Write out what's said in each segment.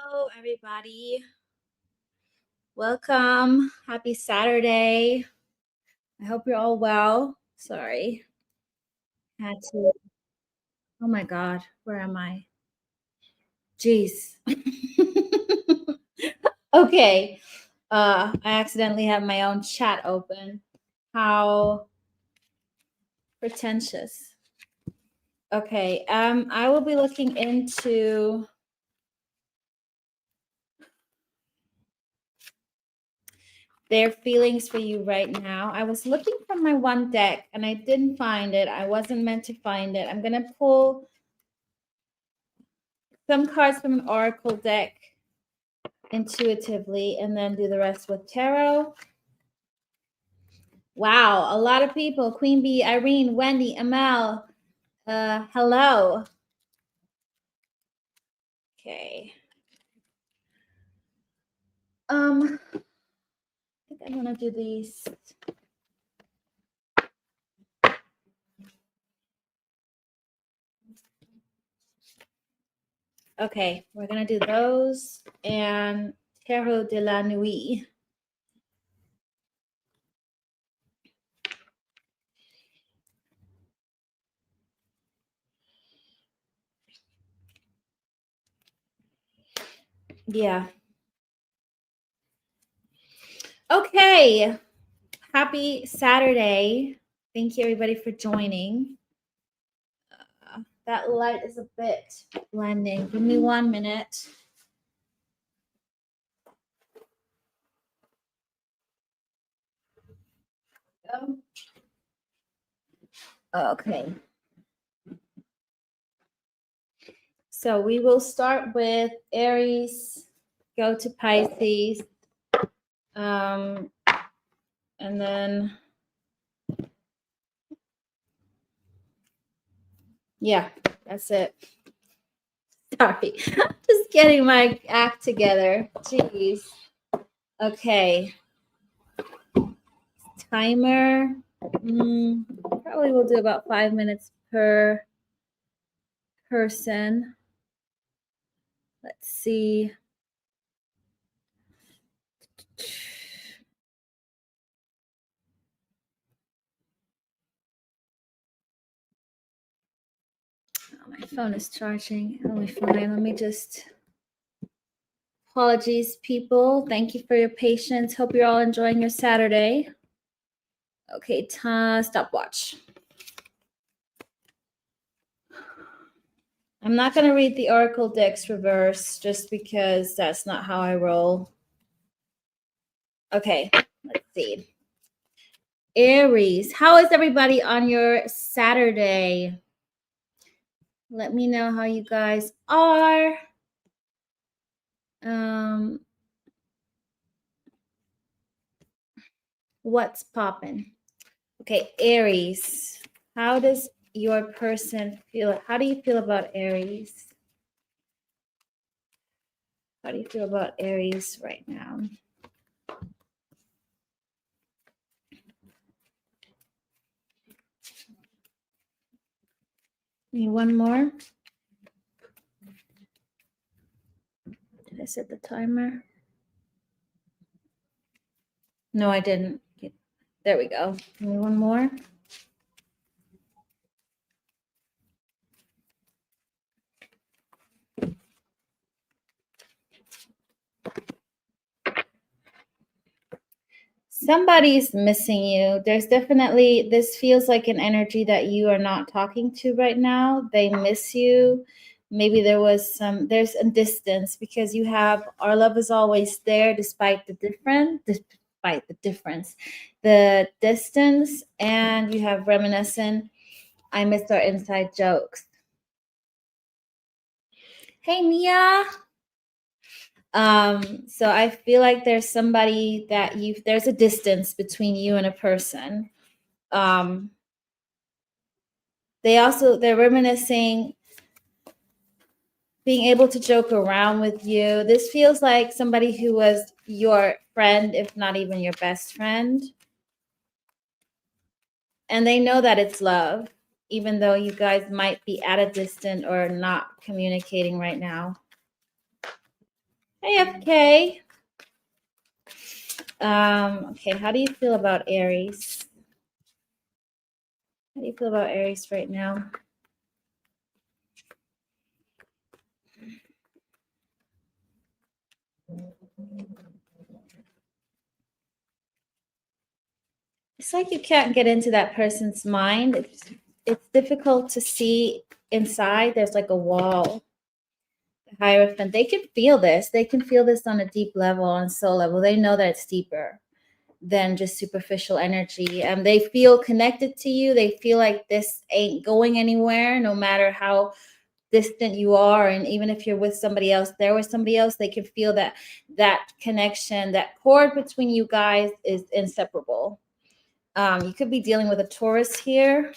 Hello, everybody. Welcome. Happy Saturday. I hope you're all well. Sorry. Had to. Oh my God. Where am I? Jeez. Okay. I accidentally have my own chat open. How pretentious. Okay. I will be looking into their feelings for you right now. I was looking for my one deck and I didn't find it. I wasn't meant to find it. I'm going to pull some cards from an oracle deck intuitively and then do the rest with tarot. Wow, a lot of people. Queen Bee, Irene, Wendy, Amel. Hello. Okay. I think I'm gonna do these. Okay, we're gonna do those and Tarot de la Nuit. Yeah. Okay. Happy Saturday. Thank you everybody for joining. That light is a bit blending. Give me 1 minute. Okay. So we will start with Aries, go to Pisces, and then, yeah, that's it. Sorry, just getting my act together. Jeez. Okay. Timer. Probably will do about 5 minutes per person. Let's see. Oh, my phone is charging. Only fine. Let me just. Apologies, people. Thank you for your patience. Hope you're all enjoying your Saturday. Okay, stopwatch. I'm not going to read the Oracle decks reverse just because that's not how I roll. Okay, let's see. Aries, how is everybody on your Saturday? Let me know how you guys are. What's popping? Okay, Aries, how does your person feel? How do you feel about Aries? How do you feel about Aries right now? Need one more? Did I set the timer? No, I didn't. There we go. Give me one more. Somebody's missing you. There's definitely, this feels like an energy that you are not talking to right now. They miss you. Maybe there's a distance because you have our love is always there despite the difference, the distance, and you have reminiscent. I missed our inside jokes. Hey, Mia. So I feel like there's somebody that there's a distance between you and a person. They're reminiscing being able to joke around with you. This feels like somebody who was your friend, if not even your best friend. And they know that it's love, even though you guys might be at a distance or not communicating right now. Hey, FK. Okay, how do you feel about Aries? How do you feel about Aries right now? It's like you can't get into that person's mind. It's difficult to see inside. There's like a wall. The Hierophant, they can feel this. They can feel this on a deep level, on soul level. They know that it's deeper than just superficial energy. They feel connected to you. They feel like this ain't going anywhere, no matter how distant you are. And even if you're with somebody else, there with somebody else, they can feel that connection, that cord between you guys is inseparable. You could be dealing with a Taurus here.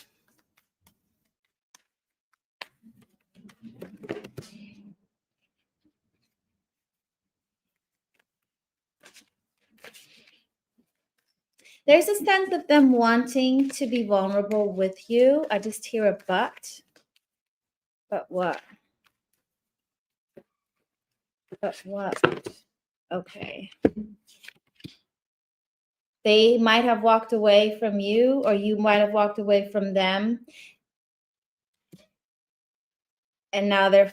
There's a sense of them wanting to be vulnerable with you. I just hear a but. But what? But what? Okay. They might have walked away from you, or you might have walked away from them. And now they're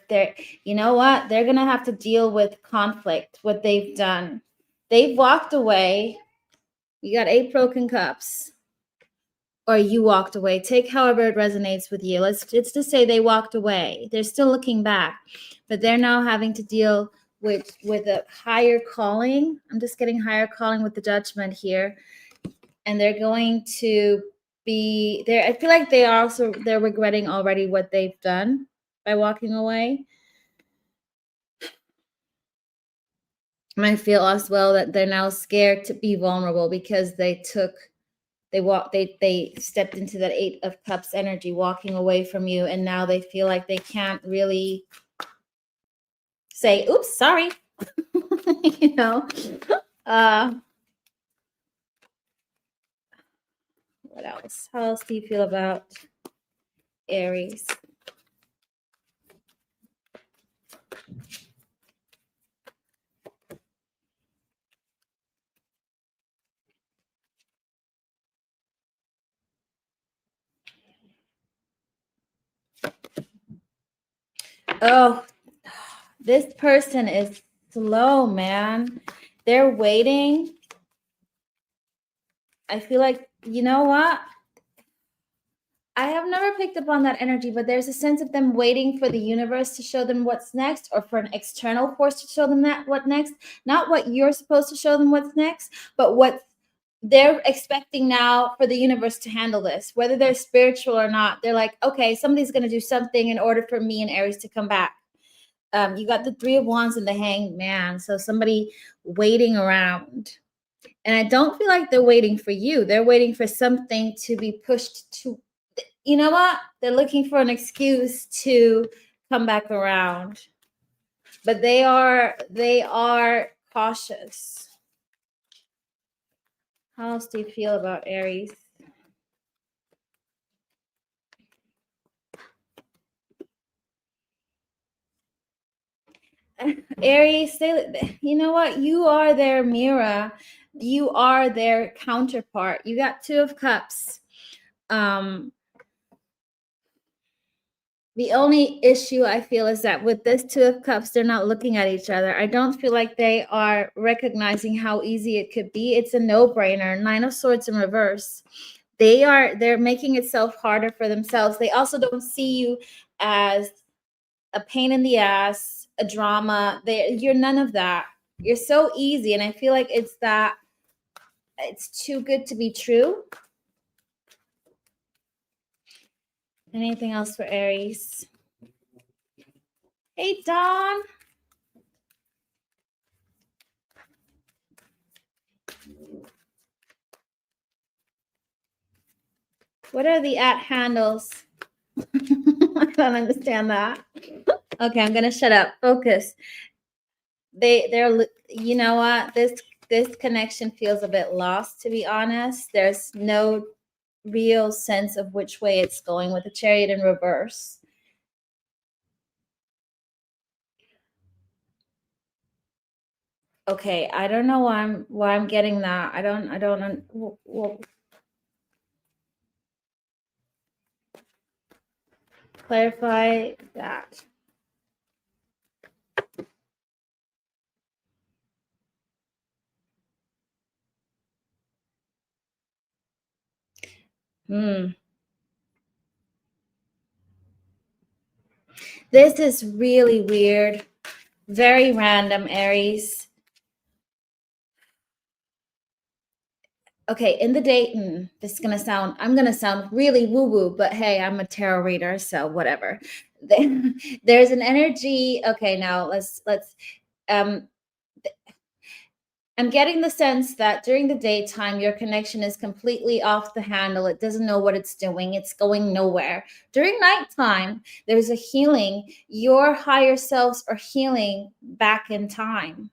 you know what? They're going to have to deal with conflict, what they've done. They've walked away. You got 8 broken cups. Or you walked away. Take however it resonates with you. Let's just say they walked away. They're still looking back, but they're now having to deal with a higher calling. I'm just getting higher calling with the Judgment here, and they're going to be there. I feel like they're regretting already what they've done by walking away. And I feel as well that they're now scared to be vulnerable because they stepped into that 8 of Cups energy, walking away from you, and now they feel like they can't really say, oops, sorry. You know. What else? How else do you feel about Aries? Oh, this person is slow, man. They're waiting. I feel like, you know what? I have never picked up on that energy, but there's a sense of them waiting for the universe to show them what's next, or for an external force to show them what next. Not what you're supposed to show them what's next, but what they're expecting now for the universe to handle this, whether they're spiritual or not. They're like, okay, somebody's going to do something in order for me and Aries to come back. You got the 3 of Wands and the Hanged Man. So somebody waiting around. And I don't feel like they're waiting for you. They're waiting for something to be pushed to, you know what? They're looking for an excuse to come back around. But they are cautious. How else do you feel about Aries? Aries, you know what? You are their mirror. You are their counterpart. You got 2 of Cups. The only issue I feel is that with this 2 of Cups, they're not looking at each other. I don't feel like they are recognizing how easy it could be. It's a no-brainer. 9 of Swords in reverse. They're making itself harder for themselves. They also don't see you as a pain in the ass, a drama. You're none of that. You're so easy, and I feel like it's too good to be true. Anything else for Aries? Hey, Dawn. What are the @ handles? I don't understand that. Okay, I'm gonna shut up. Focus. They're you know what? This connection feels a bit lost, to be honest. There's no real sense of which way it's going with the Chariot in reverse. Okay, I don't know why I'm getting that. I don't well, clarify that. Hmm. This is really weird. Very random, Aries. Okay, in the date, I'm gonna sound really woo-woo, but hey, I'm a tarot reader, so whatever. There's an energy. Okay, now let's um I'm getting the sense that during the daytime, your connection is completely off the handle. It doesn't know what it's doing, it's going nowhere. During nighttime, there's a healing. Your higher selves are healing back in time.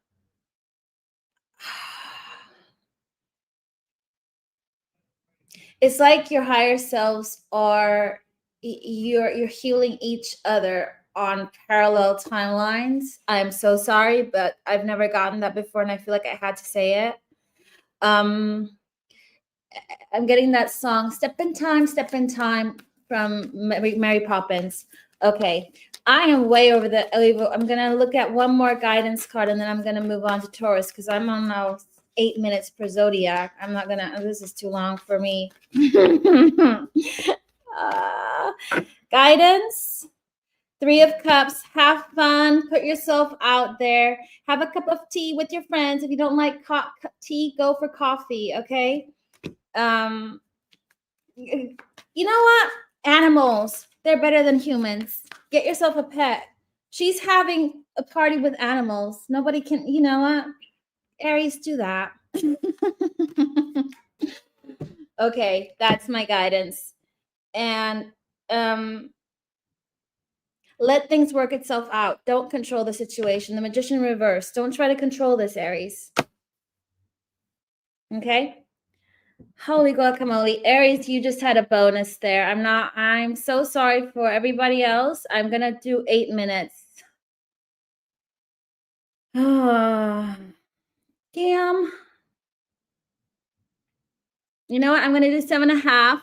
It's like your higher selves are you're healing each other on parallel timelines. I'm so sorry, but I've never gotten that before and I feel like I had to say it. Um I'm getting that song Step in Time from Mary Poppins. Okay. I am way over the I'm going to look at one more guidance card and then I'm going to move on to Taurus because I'm on now 8 minutes per zodiac. I'm not going to, this is too long for me. uh, Guidance. Three of Cups. Have fun. Put yourself out there. Have a cup of tea with your friends. If you don't like tea, go for coffee. Okay. Um, you know what? Animals, they're better than humans. Get yourself a pet. She's having a party with animals. Nobody can, you know what? Aries, do that. Okay, that's my guidance. And let things work itself out. Don't control the situation. The Magician reverse. Don't try to control this, Aries. Okay? Holy guacamole. Aries, you just had a bonus there. I'm so sorry for everybody else. I'm going to do 8 minutes. Oh, damn. You know what? I'm going to do 7.5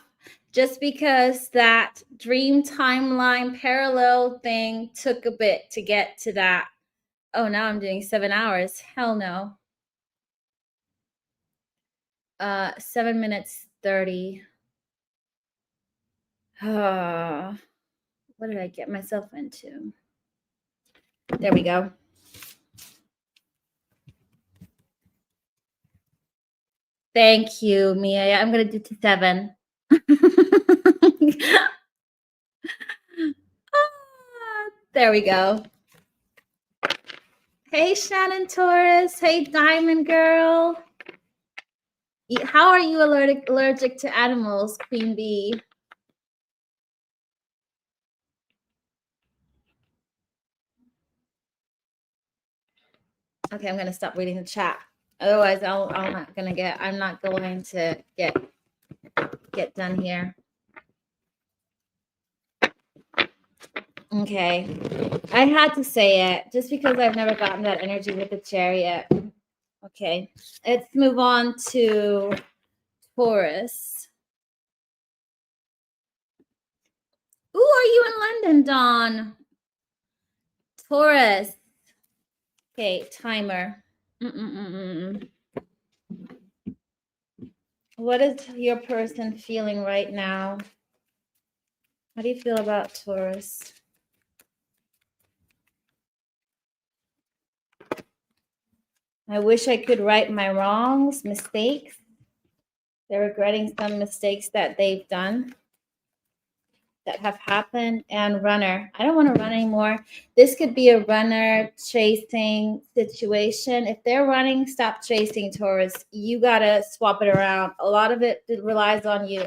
just because that dream timeline parallel thing took a bit to get to that. Oh, now I'm doing 7 hours. Hell no. 7 minutes 30. What did I get myself into? There we go. Thank you, Mia. I'm going to do 7. There we go. Hey, Shannon Taurus. Hey, Diamond Girl. How are you allergic to animals, Queen Bee? Okay, I'm gonna stop reading the chat. Otherwise, I'm not going to get done here. Okay, I had to say it just because I've never gotten that energy with the Chariot. Okay, let's move on to Taurus. Ooh, are you in London, Dawn? Taurus. Okay, timer. What is your person feeling right now? How do you feel about Taurus? I wish I could right my wrongs, mistakes. They're regretting some mistakes that they've done that have happened. And runner. I don't want to run anymore. This could be a runner chasing situation. If they're running, stop chasing, Taurus. You got to swap it around. A lot of it relies on you.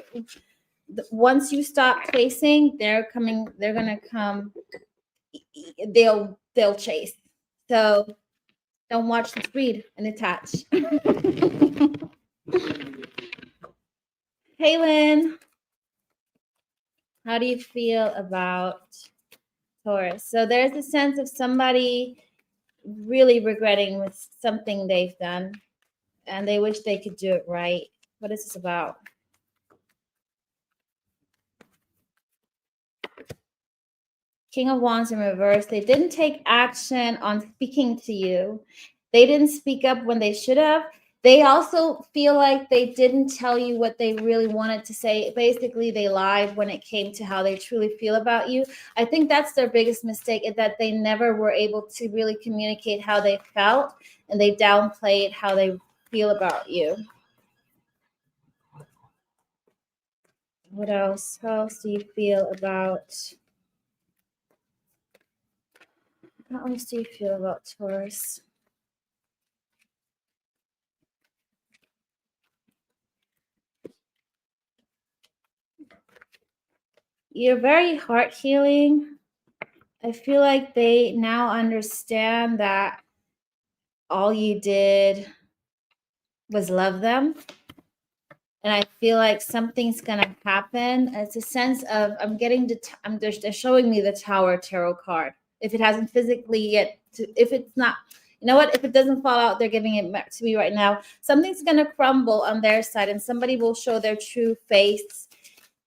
Once you stop chasing, they're going to come. They'll chase. So don't watch, just read and attach. Hey, Lynn. How do you feel about Taurus? So there's a sense of somebody really regretting with something they've done, and they wish they could do it right. What is this about? King of Wands in reverse. They didn't take action on speaking to you. They didn't speak up when they should have. They also feel like they didn't tell you what they really wanted to say. Basically, they lied when it came to how they truly feel about you. I think that's their biggest mistake, is that they never were able to really communicate how they felt, and they downplayed how they feel about you. What else? How else do you feel about... How else do you feel about Taurus? You're very heart healing. I feel like they now understand that all you did was love them. And I feel like something's gonna happen. It's a sense of, I'm getting to, they're showing me the Tower Tarot card. If it hasn't physically yet, if it's not, you know what? If it doesn't fall out, they're giving it to me right now. Something's gonna crumble on their side, and somebody will show their true face,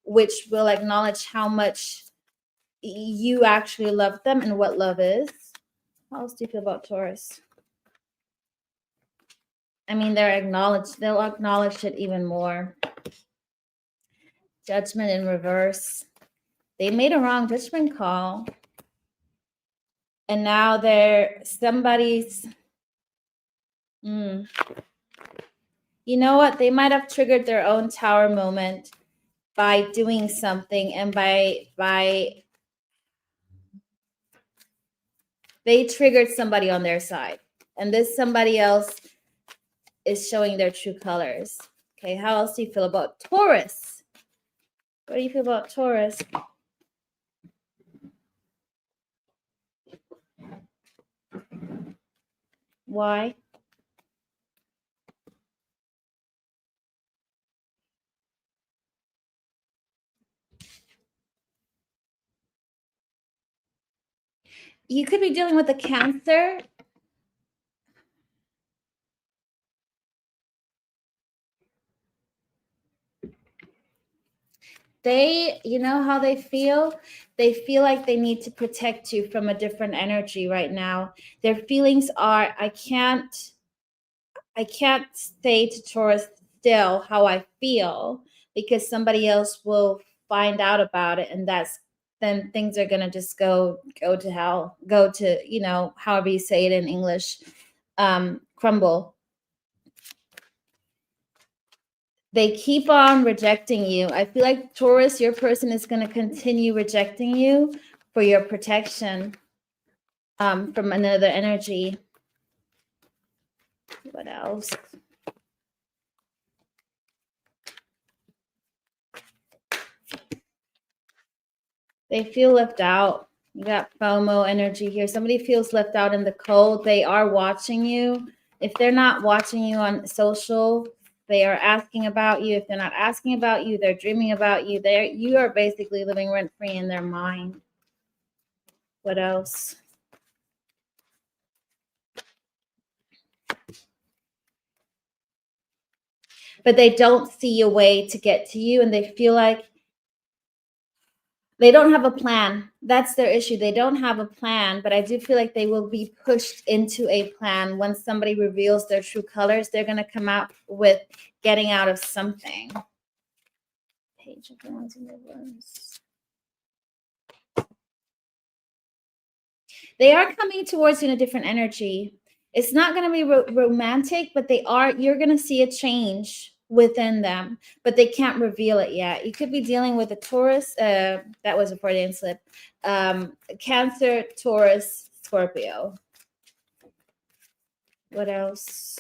which will acknowledge how much you actually love them and what love is. How else do you feel about Taurus? I mean, they'll acknowledge it even more. Judgment in reverse. They made a wrong judgment call, and now they're somebody's... You know what? They might have triggered their own Tower moment by doing something, and by they triggered somebody on their side, and this somebody else is showing their true colors. Okay, how else do you feel about Taurus? What do you feel about Taurus? Why? You could be dealing with a Cancer. They, you know how they feel? They feel like they need to protect you from a different energy right now. Their feelings are, I can't say to Taurus still how I feel, because somebody else will find out about it, and then things are gonna just go to hell, go to, you know, however you say it in English, crumble. They keep on rejecting you. I feel like Taurus, your person is going to continue rejecting you for your protection from another energy. What else? They feel left out. You got FOMO energy here. Somebody feels left out in the cold. They are watching you. If they're not watching you on social, they are asking about you. If they're not asking about you, they're dreaming about you. You are basically living rent-free in their mind. What else? But they don't see a way to get to you, and they feel like they don't have a plan. That's their issue. They don't have a plan, but I do feel like they will be pushed into a plan. When somebody reveals their true colors, they're going to come out with getting out of something. Page of Wands in reverse. They are coming towards you in a different energy. It's not going to be romantic, but you're going to see a change within them, but they can't reveal it yet. You could be dealing with a Taurus, that was a Freudian slip, Cancer, Taurus, Scorpio. What else?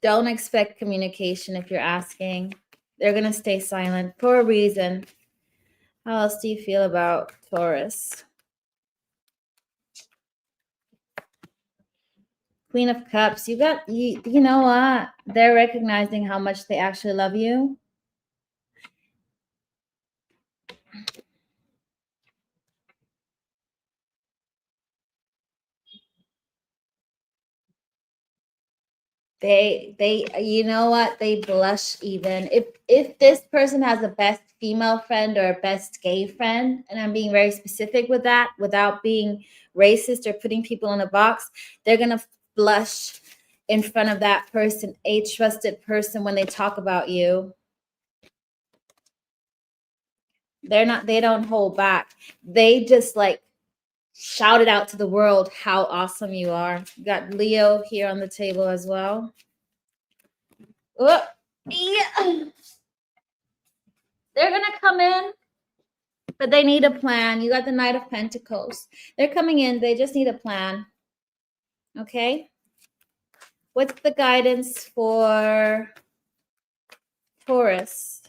Don't expect communication if you're asking. They're going to stay silent for a reason. How else do you feel about Taurus? Queen of Cups. You know what? They're recognizing how much they actually love you. They you know what, they blush. Even if this person has a best female friend or a best gay friend, and I'm being very specific with that without being racist or putting people in a box, they're gonna blush in front of that person, a trusted person, when they talk about you. They don't hold back. They just like shout it out to the world how awesome you are. You got Leo here on the table as well. Oh, yeah. They're gonna come in, but they need a plan. You got the Knight of Pentacles. They're coming in, they just need a plan. Okay. What's the guidance for Taurus?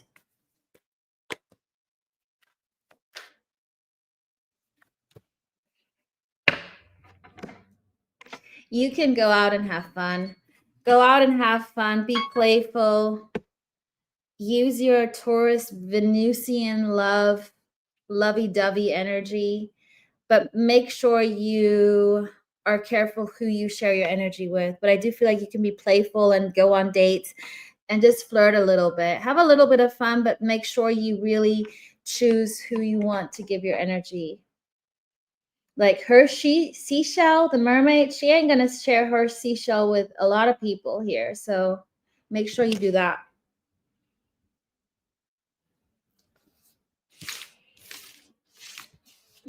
You can go out and have fun. Go out and have fun. Be playful. Use your Taurus Venusian love, lovey-dovey energy, but make sure you are careful who you share your energy with. But I do feel like you can be playful and go on dates and just flirt a little bit. Have a little bit of fun, but make sure you really choose who you want to give your energy. Like her seashell, the mermaid, she ain't gonna share her seashell with a lot of people here. So make sure you do that.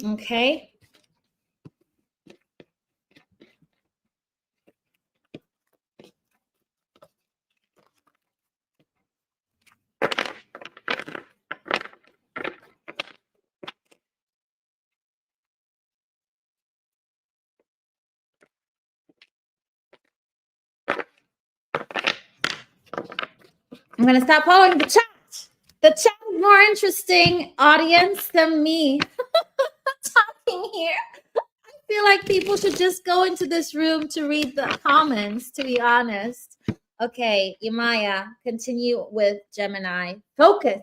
Okay. I'm gonna stop following the chat. The chat is more interesting audience than me talking here. I feel like people should just go into this room to read the comments, to be honest. Okay, Yamaya, continue with Gemini. Focus.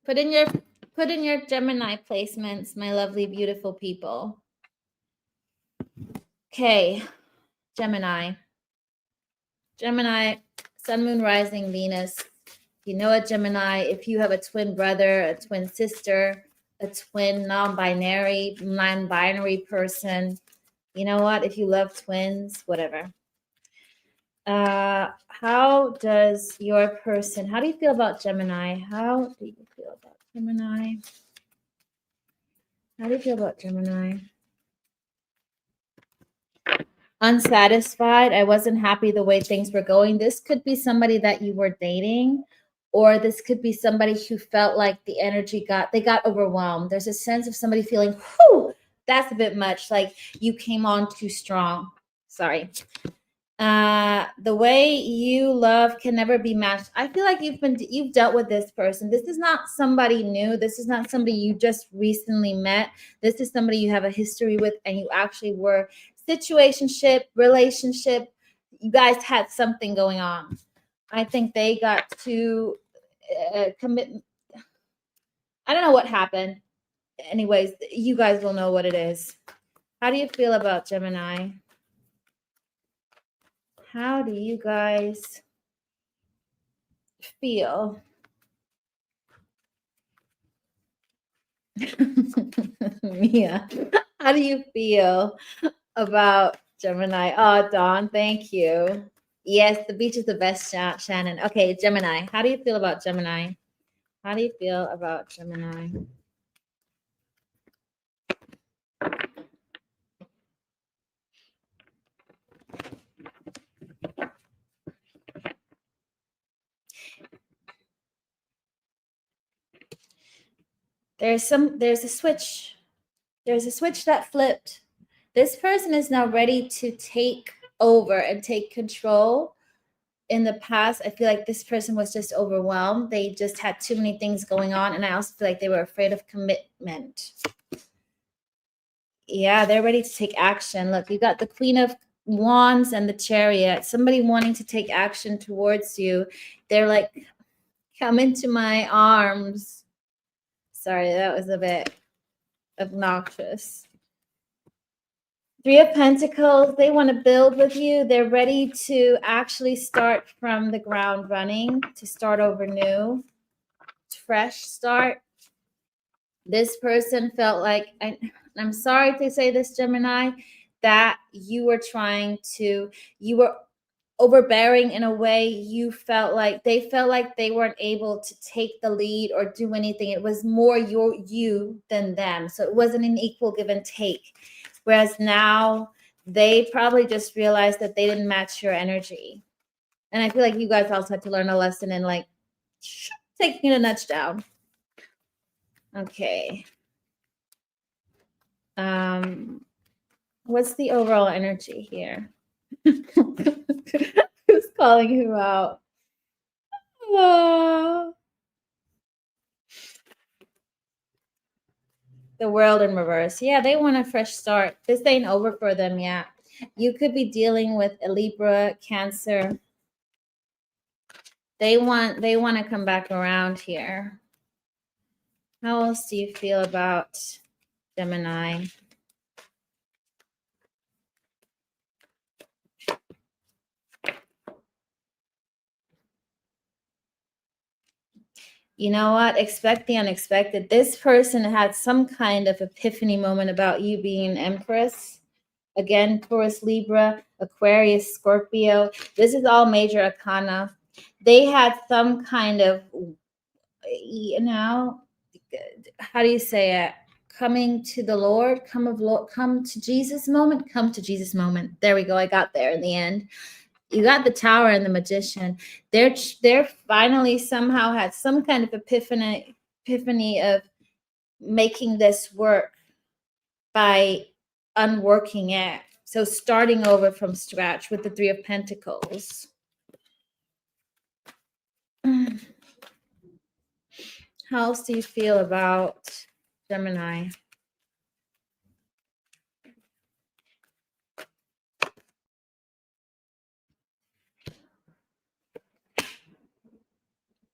Put in your Gemini placements, my lovely, beautiful people. Okay, Gemini. Gemini, Sun, Moon, Rising, Venus. You know a Gemini, if you have a twin brother, a twin sister, a twin non-binary person, you know what? If you love twins, whatever. How does your person, how do you feel about Gemini? How do you feel about Gemini? How do you feel about Gemini? Unsatisfied. I wasn't happy the way things were going. This could be somebody that you were dating, or this could be somebody who felt like the energy they got overwhelmed. There's a sense of somebody feeling, whew, that's a bit much. Like you came on too strong. Sorry. The way you love can never be matched. I feel like you've dealt with this person. This is not somebody new. This is not somebody you just recently met. This is somebody you have a history with, and you actually were situationship, relationship. You guys had something going on. I think they got to commit. I don't know what happened. Anyways, you guys will know what it is. How do you feel about Gemini? How do you guys feel? Mia, how do you feel about Gemini? Oh, Dawn, thank you. Yes, the beach is the best, Shannon. Okay, Gemini. How do you feel about Gemini? How do you feel about Gemini? There's a switch. There's a switch that flipped. This person is now ready to take over and take control. In the past, I feel like this person was just overwhelmed. They just had too many things going on. And I also feel like they were afraid of commitment. Yeah, they're ready to take action. Look, you got the Queen of Wands and the Chariot. Somebody wanting to take action towards you. They're like, come into my arms. Sorry, that was a bit obnoxious. Three of Pentacles, they want to build with you. They're ready to actually start from the ground running, to start over new, fresh start. This person felt like, I'm sorry to say this, Gemini, that you were overbearing in a way. You felt like they weren't able to take the lead or do anything. It was more you than them. So it wasn't an equal give and take. Whereas now they probably just realized that they didn't match your energy. And I feel like you guys also had to learn a lesson in like taking it a nudge down. Okay. What's the overall energy here? Who's calling who out? Oh. The World in reverse. Yeah, they want a fresh start. This ain't over for them yet. You could be dealing with a Libra, Cancer. They want to come back around here. How else do you feel about Gemini? You know what? Expect the unexpected. This person had some kind of epiphany moment about you being an Empress. Again, Taurus, Libra, Aquarius, Scorpio. This is all major arcana. They had some kind of, how do you say it? Coming to the Lord, come to Jesus moment. Come to Jesus moment. There we go. I got there in the end. You got the Tower and the Magician. They're finally somehow had some kind of epiphany of making this work by unworking it. So starting over from scratch with the Three of Pentacles. How else do you feel about Gemini?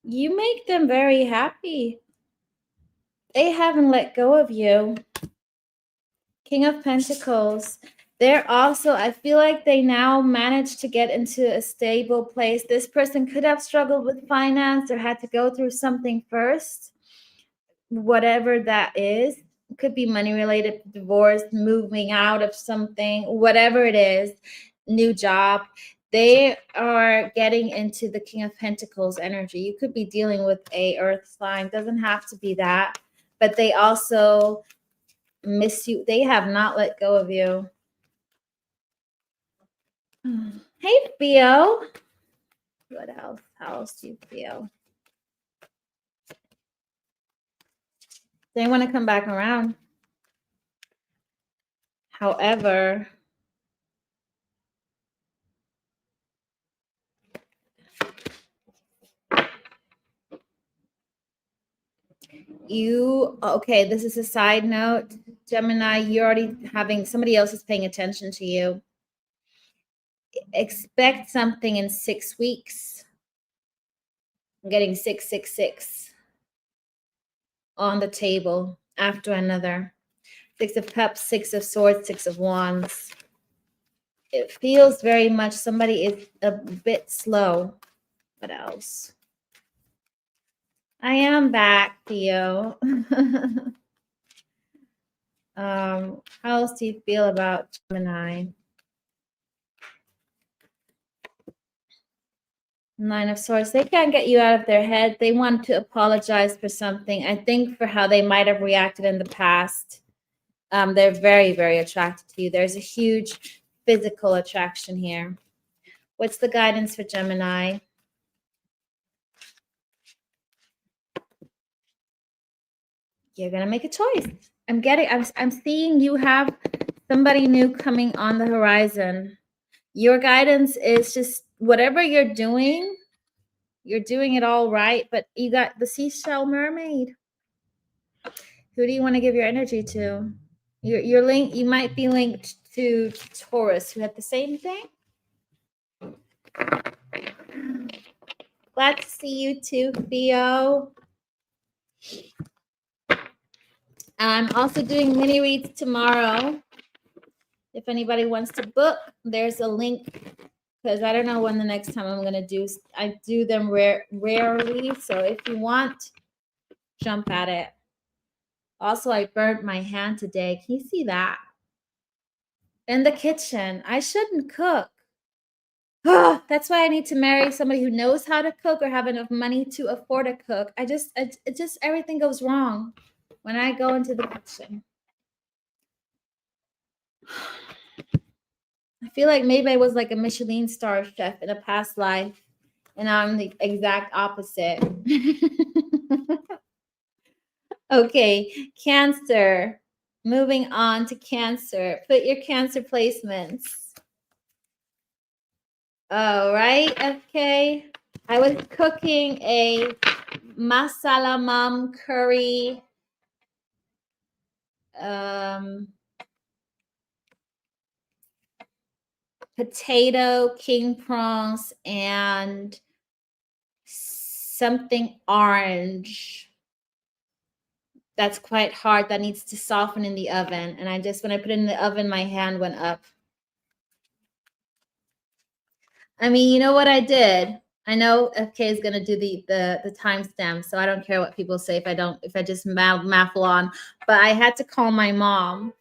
You make them very happy. They haven't let go of you. King of Pentacles. They're also, I feel like they now managed to get into a stable place. This person could have struggled with finance or had to go through something first. Whatever that is. It could be money related, divorce, moving out of something, whatever it is, new job. They are getting into the King of Pentacles energy. You could be dealing with a earth sign. Doesn't have to be that. But they also miss you. They have not let go of you. Hey, Theo. What else? How else do you feel? They want to come back around. However, okay, this is a side note. Gemini, you're already having, somebody else is paying attention to you. Expect something in 6 weeks. I'm getting 666 on the table after another. 6 of Cups, 6 of Swords, 6 of Wands. It feels very much somebody is a bit slow. What else? I am back, Theo. How else do you feel about Gemini? 9 of Swords. They can't get you out of their head. They want to apologize for something. I think for how they might have reacted in the past. They're very, very attracted to you. There's a huge physical attraction here. What's the guidance for Gemini? You're gonna make a choice. I'm seeing you have somebody new coming on the horizon. Your guidance is just whatever you're doing it all right, but you got the seashell mermaid. Who do you want to give your energy to? You're linked, you might be linked to Taurus who had the same thing. Glad to see you too, Theo. I'm also doing mini reads tomorrow. If anybody wants to book, there's a link, because I don't know when the next time I'm gonna do. I do them rarely, so if you want, jump at it. Also, I burnt my hand today. Can you see that? In the kitchen. I shouldn't cook. That's why I need to marry somebody who knows how to cook or have enough money to afford to cook. It just everything goes wrong when I go into the kitchen. I feel like maybe I was like a Michelin star chef in a past life, and I'm the exact opposite. Okay, Cancer. Moving on to Cancer. Put your Cancer placements. All right, FK. I was cooking a masala mom curry. Potato, king prawns, and something orange. That's quite hard. That needs to soften in the oven. And when I put it in the oven, my hand went up. I mean, you know what I did? I know FK is gonna do the timestamp, so I don't care what people say if I just maffle on. But I had to call my mom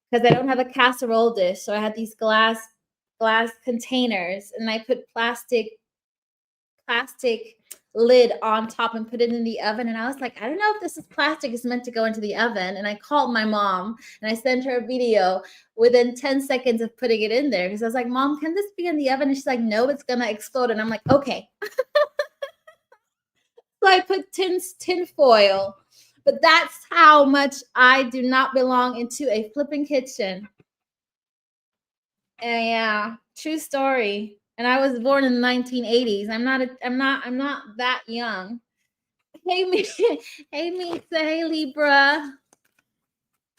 because I don't have a casserole dish, so I had these glass containers, and I put plastic lid on top and put it in the oven. And I was like, I don't know if this is plastic is meant to go into the oven. And I called my mom and I sent her a video within 10 seconds of putting it in there, because I was like, Mom, can this be in the oven? And she's like, no, it's gonna explode. And I'm like, okay. So I put tin foil. But that's how much I do not belong into a flipping kitchen. And yeah, true story. And I was born in the 1980s. I'm not that young. Hey me, hey Misa, hey Libra.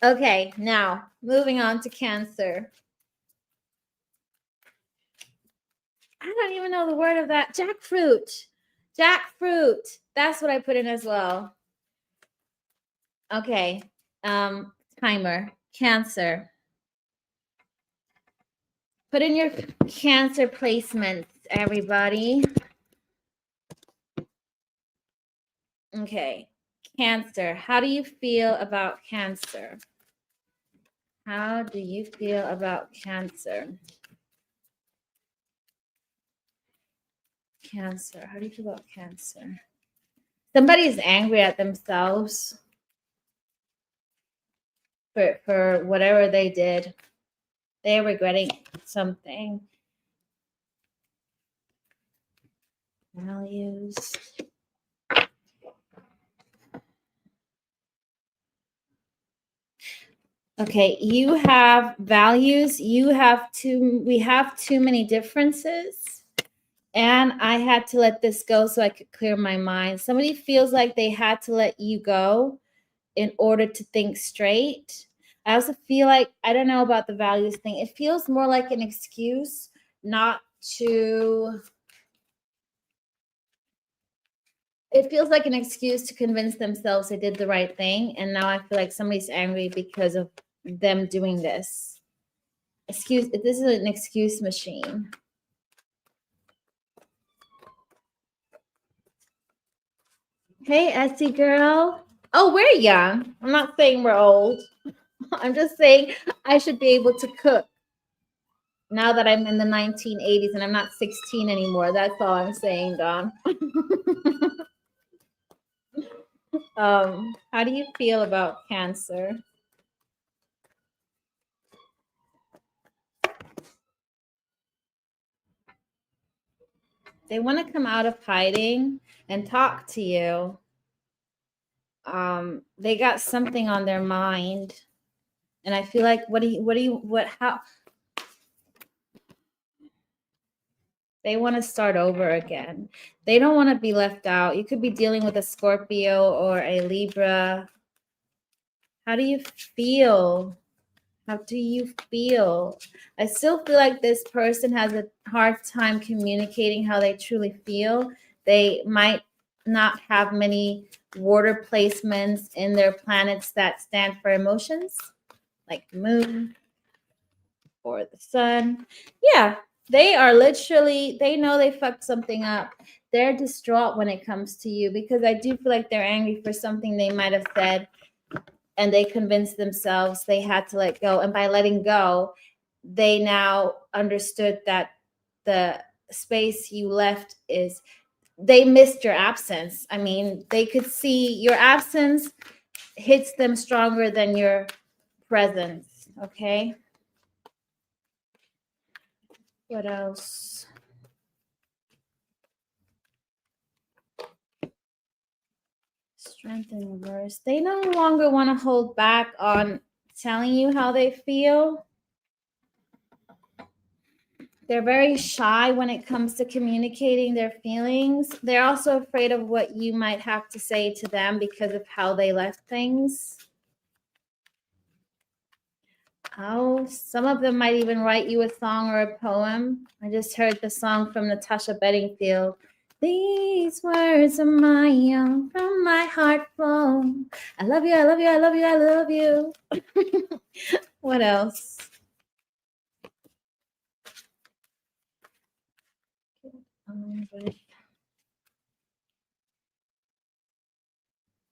Okay, now moving on to Cancer. I don't even know the word of that. Jackfruit. Jackfruit. That's what I put in as well. Okay. Timer. Cancer. Put in your Cancer placements, everybody. Okay. Cancer. How do you feel about Cancer? How do you feel about Cancer? Cancer. How do you feel about Cancer? Somebody's angry at themselves for whatever they did. They're regretting something. Values. Okay, you have values. We have too many differences. And I had to let this go so I could clear my mind. Somebody feels like they had to let you go in order to think straight. I also feel like, I don't know about the values thing. It feels more like an excuse not to. It feels like an excuse to convince themselves they did the right thing. And now I feel like somebody's angry because of them doing this. This is an excuse machine. Hey, Essie girl. Oh, we're young. I'm not saying we're old. I'm just saying I should be able to cook now that I'm in the 1980s and I'm not 16 anymore. That's all I'm saying, Don. How do you feel about Cancer? They want to come out of hiding and talk to you. They got something on their mind, and I feel like how they want to start over again. They don't want to be left out. You could be dealing with a Scorpio or a Libra. How do you feel? How do you feel? I still feel like this person has a hard time communicating how they truly feel. They might not have many water placements in their planets that stand for emotions, like moon. or the sun. Yeah, they are literally, they know they fucked something up. They're distraught when it comes to you because I do feel like they're angry for something they might have said and they convinced themselves they had to let go. And by letting go, they now understood that the space you left is, they missed your absence. I mean, they could see your absence hits them stronger than your presence. Okay. What else? Strength in reverse. They no longer want to hold back on telling you how they feel. They're very shy when it comes to communicating their feelings. They're also afraid of what you might have to say to them because of how they left things. Oh, some of them might even write you a song or a poem. I just heard the song from Natasha Bedingfield. These words are my own, from my heart flown. I love you, I love you, I love you, I love you. What else?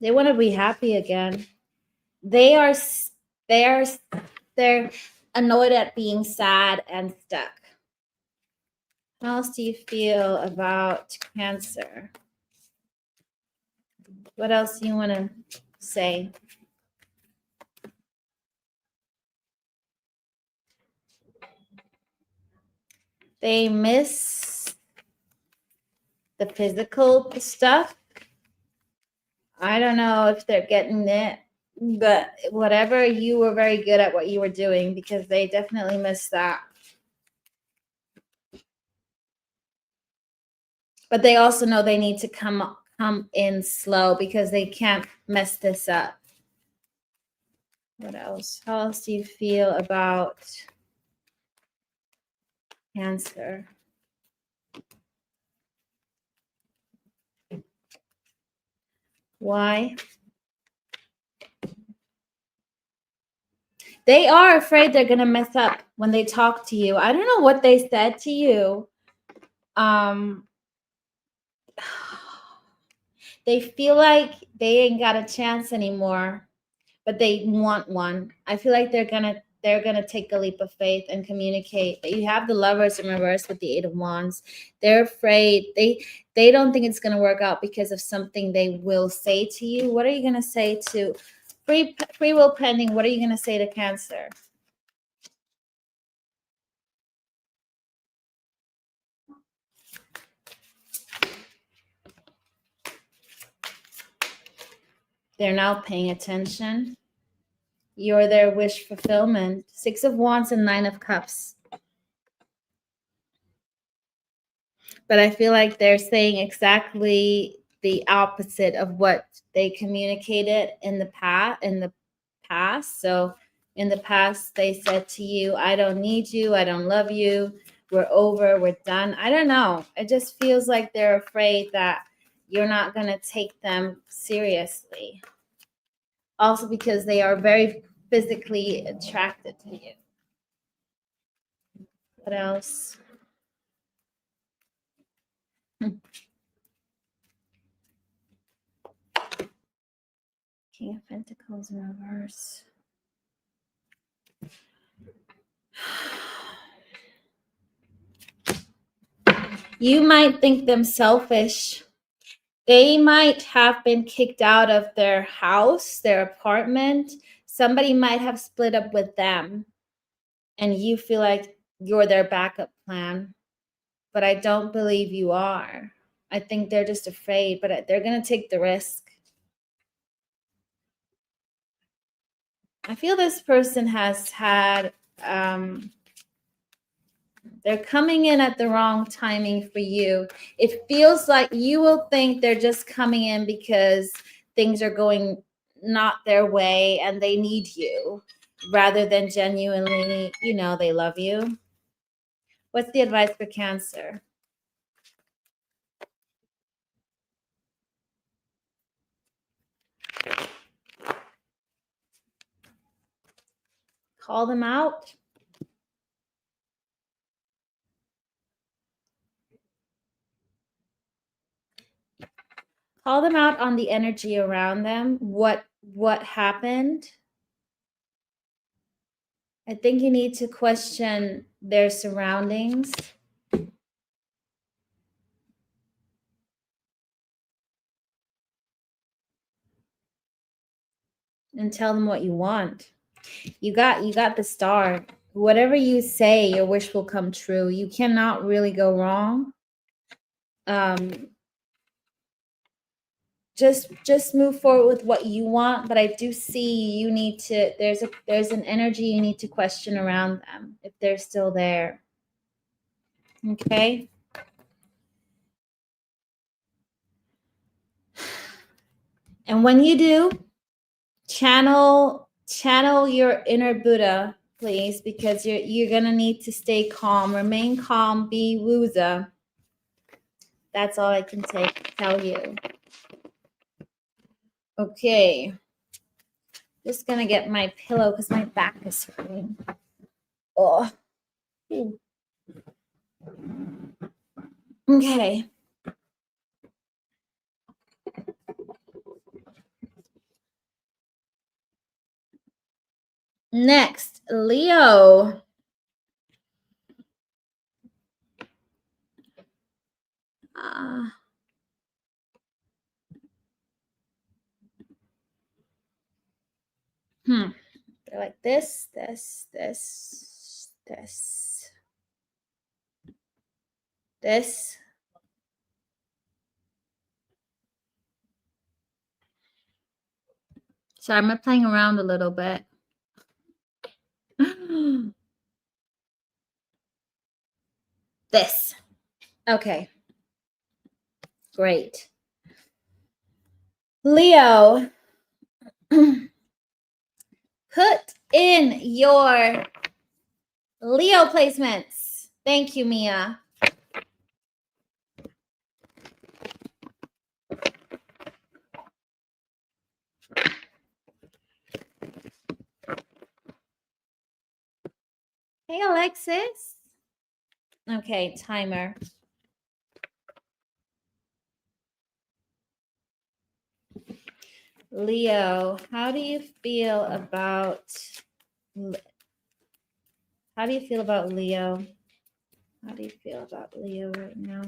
They want to be happy again. They're annoyed at being sad and stuck. How else do you feel about Cancer? What else do you want to say? They miss the physical stuff. I don't know if they're getting it, but whatever, you were very good at what you were doing because they definitely miss that. But they also know they need to come in slow because they can't mess this up. What else? How else do you feel about Cancer? Why? They are afraid they're gonna mess up when they talk to you. I don't know what they said to you. They feel like they ain't got a chance anymore, but they want one. I feel like they're gonna take a leap of faith and communicate. You have the Lovers in reverse with the Eight of Wands. They're afraid. They don't think it's gonna work out because of something they will say to you. What are you gonna say to free will pending? What are you gonna say to Cancer? They're now paying attention. You're their wish fulfillment. Six of Wands and Nine of Cups. But I feel like they're saying exactly the opposite of what they communicated in the past. So in the past, they said to you, I don't need you. I don't love you. We're over. We're done. I don't know. It just feels like they're afraid that you're not going to take them seriously. Also because they are very physically attracted to you. What else? King of Pentacles in reverse. You might think them selfish. They might have been kicked out of their house, their apartment. Somebody might have split up with them, and you feel like you're their backup plan. But I don't believe you are. I think they're just afraid, but they're going to take the risk. I feel this person has had, they're coming in at the wrong timing for you. It feels like you will think they're just coming in because things are going not their way and they need you rather than genuinely, they love you. What's the advice for Cancer? Call them out. Call them out on the energy around them. What happened? I think you need to question their surroundings. And tell them what you want. You got the star. Whatever you say, your wish will come true. You cannot really go wrong. Just move forward with what you want, but I do see you need to, there's an energy you need to question around them if they're still there. Okay? And when you do, channel your inner Buddha, please, because you're gonna need to stay calm. Remain calm, be wuza. That's all I can tell you. Okay. Just gonna get my pillow because my back is hurting. Oh. Okay. Next, Leo. They're like this. So I'm playing around a little bit. This. Okay. Great. Leo, put in your Leo placements. Thank you, Mia. Hey, Alexis. Okay, timer. Leo, how do you feel about Leo? How do you feel about Leo right now?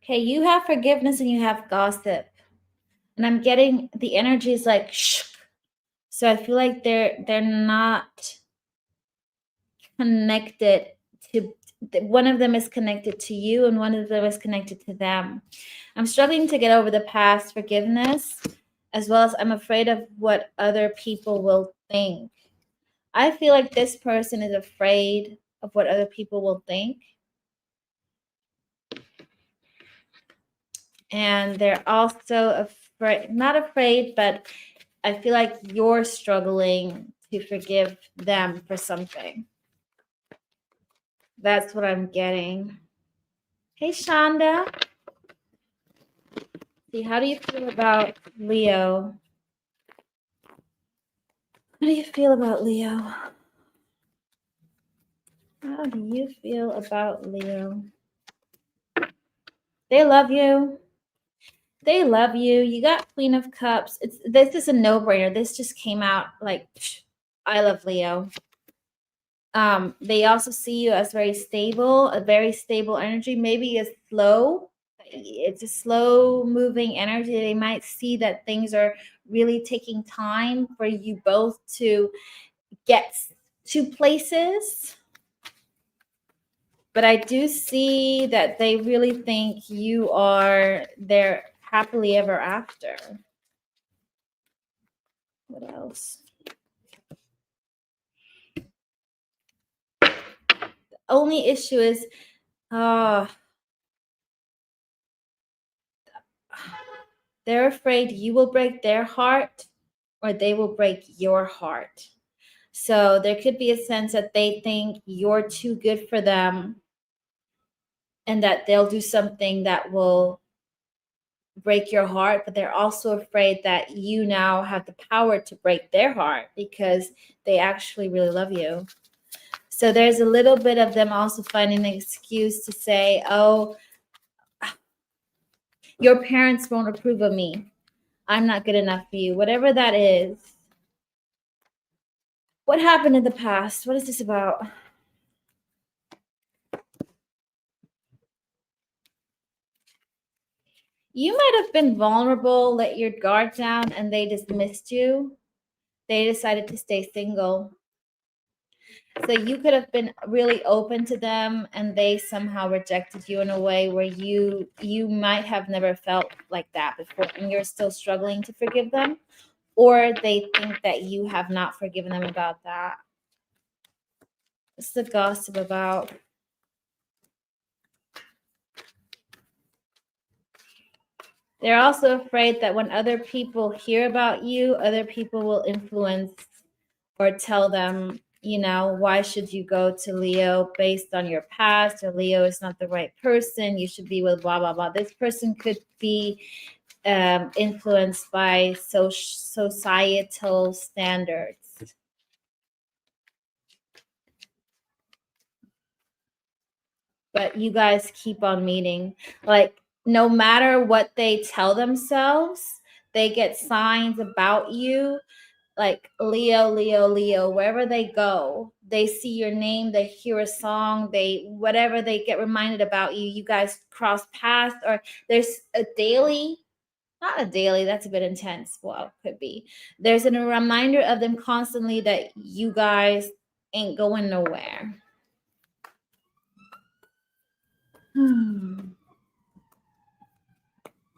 Okay, you have forgiveness and you have gossip. And I'm getting the energy is like shh. So I feel like they're not connected to, one of them is connected to you and one of them is connected to them. I'm struggling to get over the past forgiveness, as well as I'm afraid of what other people will think. I feel like this person is afraid of what other people will think. And they're also afraid, not afraid, but I feel like you're struggling to forgive them for something. That's what I'm getting. Hey, Shonda. See, how do you feel about Leo? How do you feel about Leo? How do you feel about Leo? They love you. They love you. You got Queen of Cups. This is a no-brainer. This just came out like, I love Leo. They also see you as very stable, a very stable energy. Maybe it's a slow moving energy. They might see that things are really taking time for you both to get to places. But I do see that they really think you are their happily ever after. What else? The only issue is they're afraid you will break their heart or they will break your heart. So there could be a sense that they think you're too good for them and that they'll do something that will break your heart, but they're also afraid that you now have the power to break their heart because they actually really love you. So there's a little bit of them also finding an excuse to say, oh, your parents won't approve of me. I'm not good enough for you. Whatever that is. What happened in the past? What is this about? You might have been vulnerable, let your guard down, and they dismissed you. They decided to stay single. So you could have been really open to them and they somehow rejected you in a way where you might have never felt like that before and you're still struggling to forgive them, or they think that you have not forgiven them about that. What's the gossip about? They're also afraid that when other people hear about you, other people will influence or tell them, why should you go to Leo based on your past, or Leo is not the right person. You should be with blah, blah, blah. This person could be influenced by societal standards. But you guys keep on meeting. Like, no matter what they tell themselves, they get signs about you. Like Leo, Leo, Leo, wherever they go, they see your name, they hear a song, whatever, they get reminded about you. You guys cross paths, or there's a daily, not a daily, that's a bit intense. Well, could be. There's a reminder of them constantly that you guys ain't going nowhere.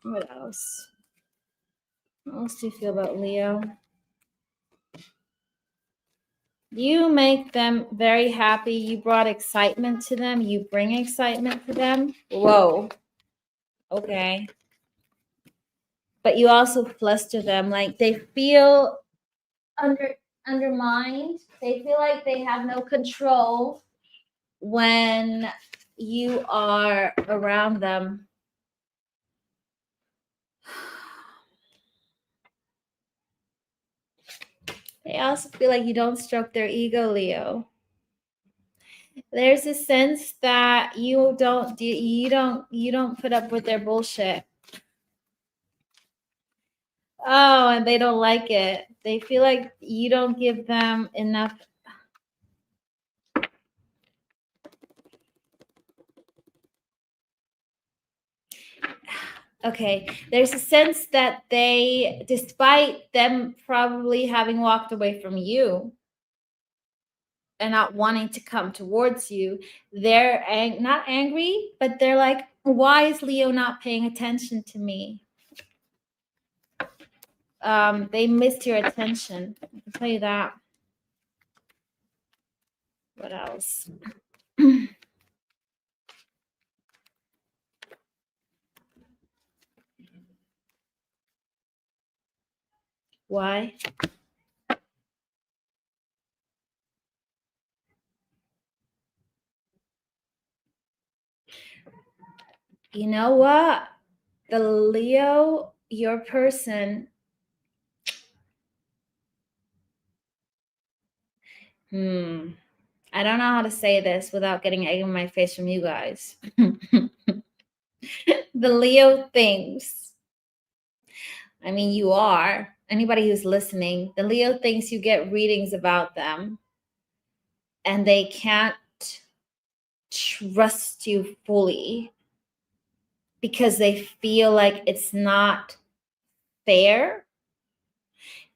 What else? What else do you feel about Leo? You make them very happy. You brought excitement to them. You bring excitement to them. Whoa. Okay. But you also fluster them. Like they feel undermined. They feel like they have no control when you are around them. They also feel like you don't stroke their ego, Leo. There's a sense that you don't put up with their bullshit. Oh, and they don't like it. They feel like you don't give them enough. Okay, there's a sense that they, despite them probably having walked away from you and not wanting to come towards you, they're not angry, but they're like, why is Leo not paying attention to me? They missed your attention. I can tell you that. What else? Why? You know what? The Leo, your person, I don't know how to say this without getting egg in my face from you guys. The Leo thinks, I mean, you are, anybody who's listening, the Leo thinks you get readings about them and they can't trust you fully because they feel like it's not fair.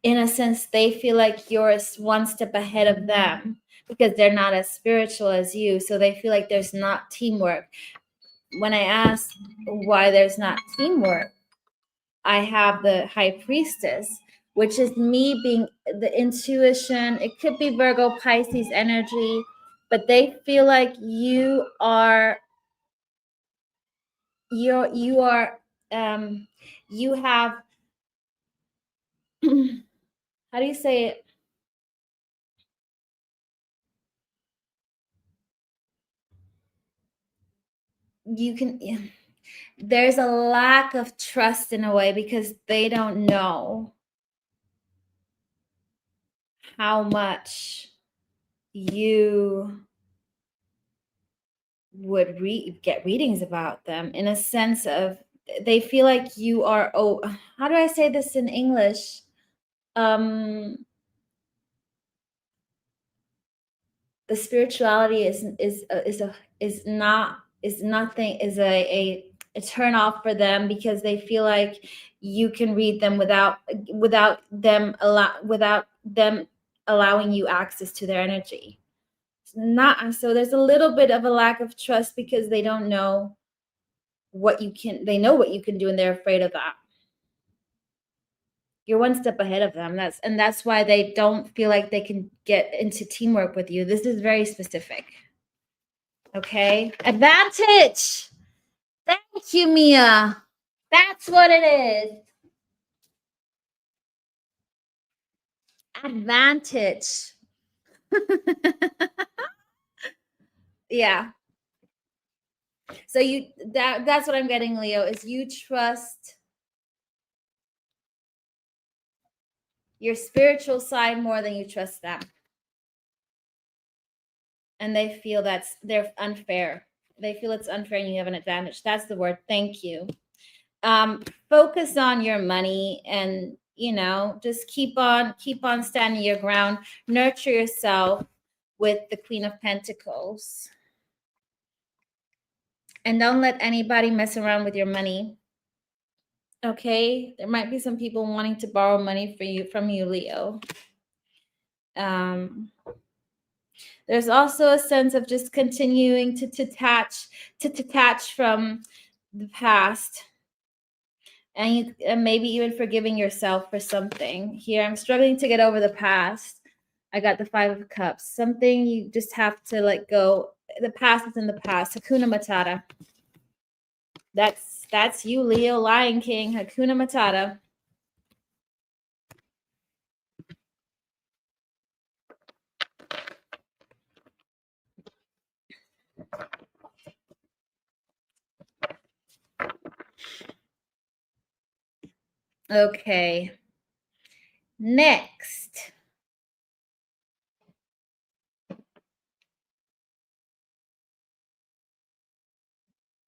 In a sense, they feel like you're one step ahead of them because they're not as spiritual as you. So they feel like there's not teamwork. When I ask why there's not teamwork, I have the High Priestess, which is me being the intuition. It could be Virgo, Pisces energy, but they feel like you are you have how do you say it? you can, there's a lack of trust in a way because they don't know how much you would get readings about them, in a sense of they feel like you are, oh, how do I say this in English? The spirituality is a turn off for them, because they feel like you can read them without them allowing you access to their energy. Not so there's a little bit of a lack of trust because they don't know they know what you can do, and they're afraid of that. You're one step ahead of them. That's why they don't feel like they can get into teamwork with you. This is very specific. Okay. Advantage. Thank you, Mia. That's what it is. Advantage. Yeah. So that's what I'm getting, Leo, is you trust your spiritual side more than you trust them. And they feel they're unfair. They feel it's unfair and you have an advantage. That's the word. Thank you. Focus on your money, and just keep on standing your ground. Nurture yourself with the Queen of Pentacles, and don't let anybody mess around with your money. Okay, there might be some people wanting to borrow money from you, Leo. There's also a sense of just continuing to detach from the past, and maybe even forgiving yourself for something. Here, I'm struggling to get over the past. I got the 5 of Cups. Something you just have to let go. The past is in the past. Hakuna Matata. That's you, Leo, Lion King. Hakuna Matata. Okay. Next.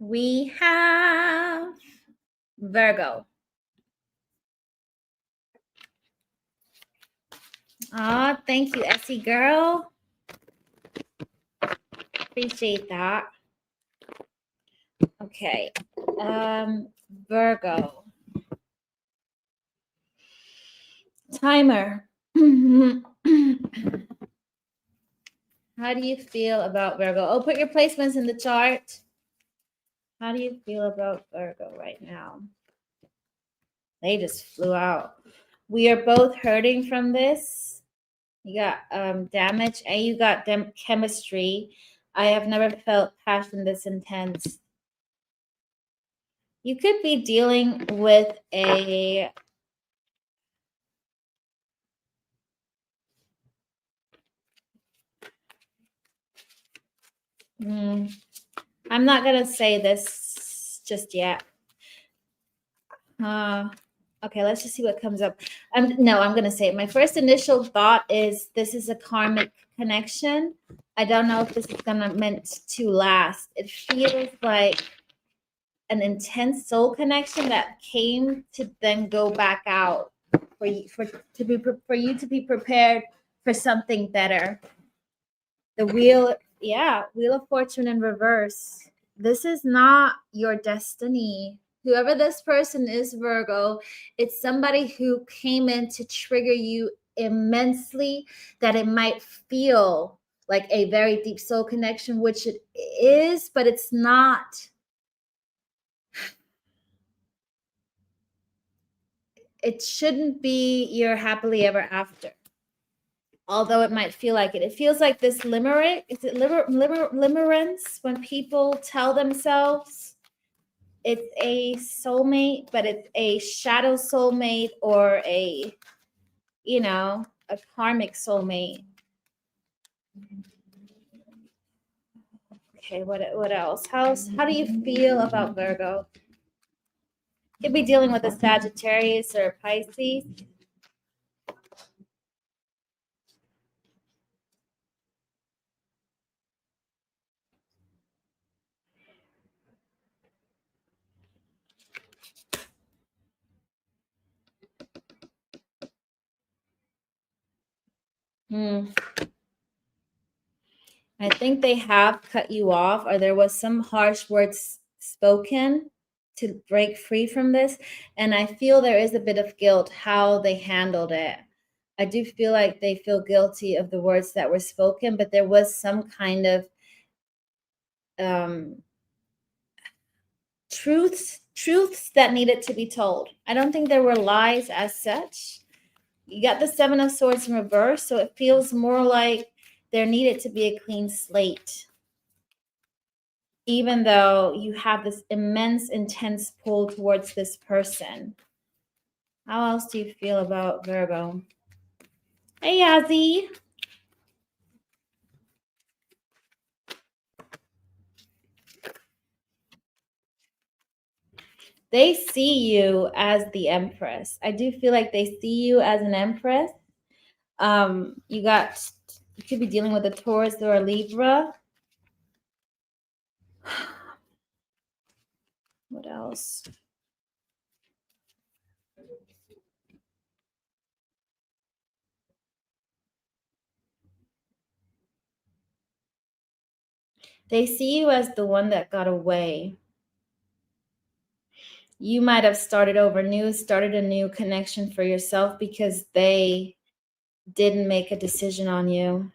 We have Virgo. Oh, thank you, Essie girl. Appreciate that. Okay. Virgo. Timer. How do you feel about Virgo? Oh, put your placements in the chart. How do you feel about Virgo right now? They just flew out. We are both hurting from this. You got damage, and you got chemistry. I have never felt passion this intense. You could be dealing with a I'm not going to say this just yet. Okay, let's just see what comes up. No, I'm going to say it. My first initial thought is this is a karmic connection. I don't know if this is meant to last. It feels like an intense soul connection that came to then go back out for you to be prepared for something better. The wheel of fortune in reverse. This is not your destiny. Whoever this person is, Virgo, it's somebody who came in to trigger you immensely, that it might feel like a very deep soul connection, which it is, but it's not. It shouldn't be your happily ever after. Although it might feel like it. It feels like this limerick. Is it limerence? When people tell themselves it's a soulmate, but it's a shadow soulmate or a karmic soulmate. Okay, what else? How do you feel about Virgo? Could be dealing with a Sagittarius or a Pisces. I think they have cut you off, or there was some harsh words spoken to break free from this. And I feel there is a bit of guilt how they handled it. I do feel like they feel guilty of the words that were spoken, but there was some kind of truths that needed to be told. I don't think there were lies as such. You got the Seven of Swords in reverse, so it feels more like there needed to be a clean slate. Even though you have this immense, intense pull towards this person. How else do you feel about Virgo? Hey, Yazzie. They see you as the Empress. I do feel like they see you as an Empress. You could be dealing with a Taurus or a Libra. What else? They see you as the one that got away. You might have started a new connection for yourself because they didn't make a decision on you.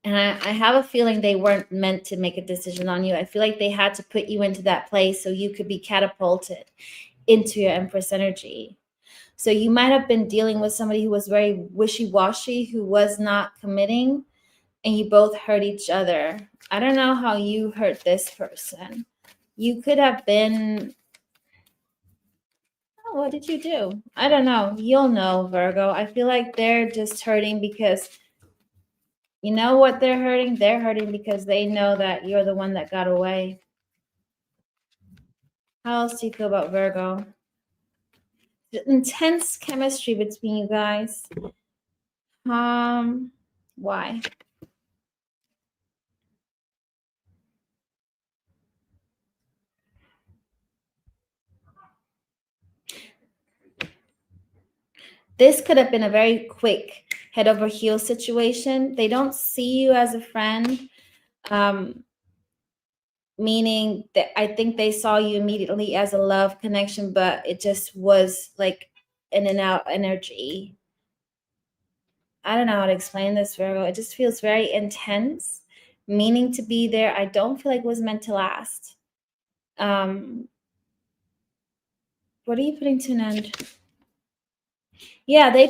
And I have a feeling they weren't meant to make a decision on you. I feel like they had to put you into that place so you could be catapulted into your Empress energy. So you might have been dealing with somebody who was very wishy-washy, who was not committing, and you both hurt each other. I don't know how you hurt this person. You could have been... Oh, what did you do? I don't know. You'll know, Virgo. I feel like they're just hurting because... You know what they're hurting? They're hurting because they know that you're the one that got away. How else do you feel about Virgo? Intense chemistry between you guys. Why? This could have been a very quick head over heels situation. They don't see you as a friend. Meaning that I think they saw you immediately as a love connection, but it just was like in and out energy. I don't know how to explain this, Virgo. It just feels very intense, meaning to be there. I don't feel like it was meant to last. What are you putting to an end? Yeah, they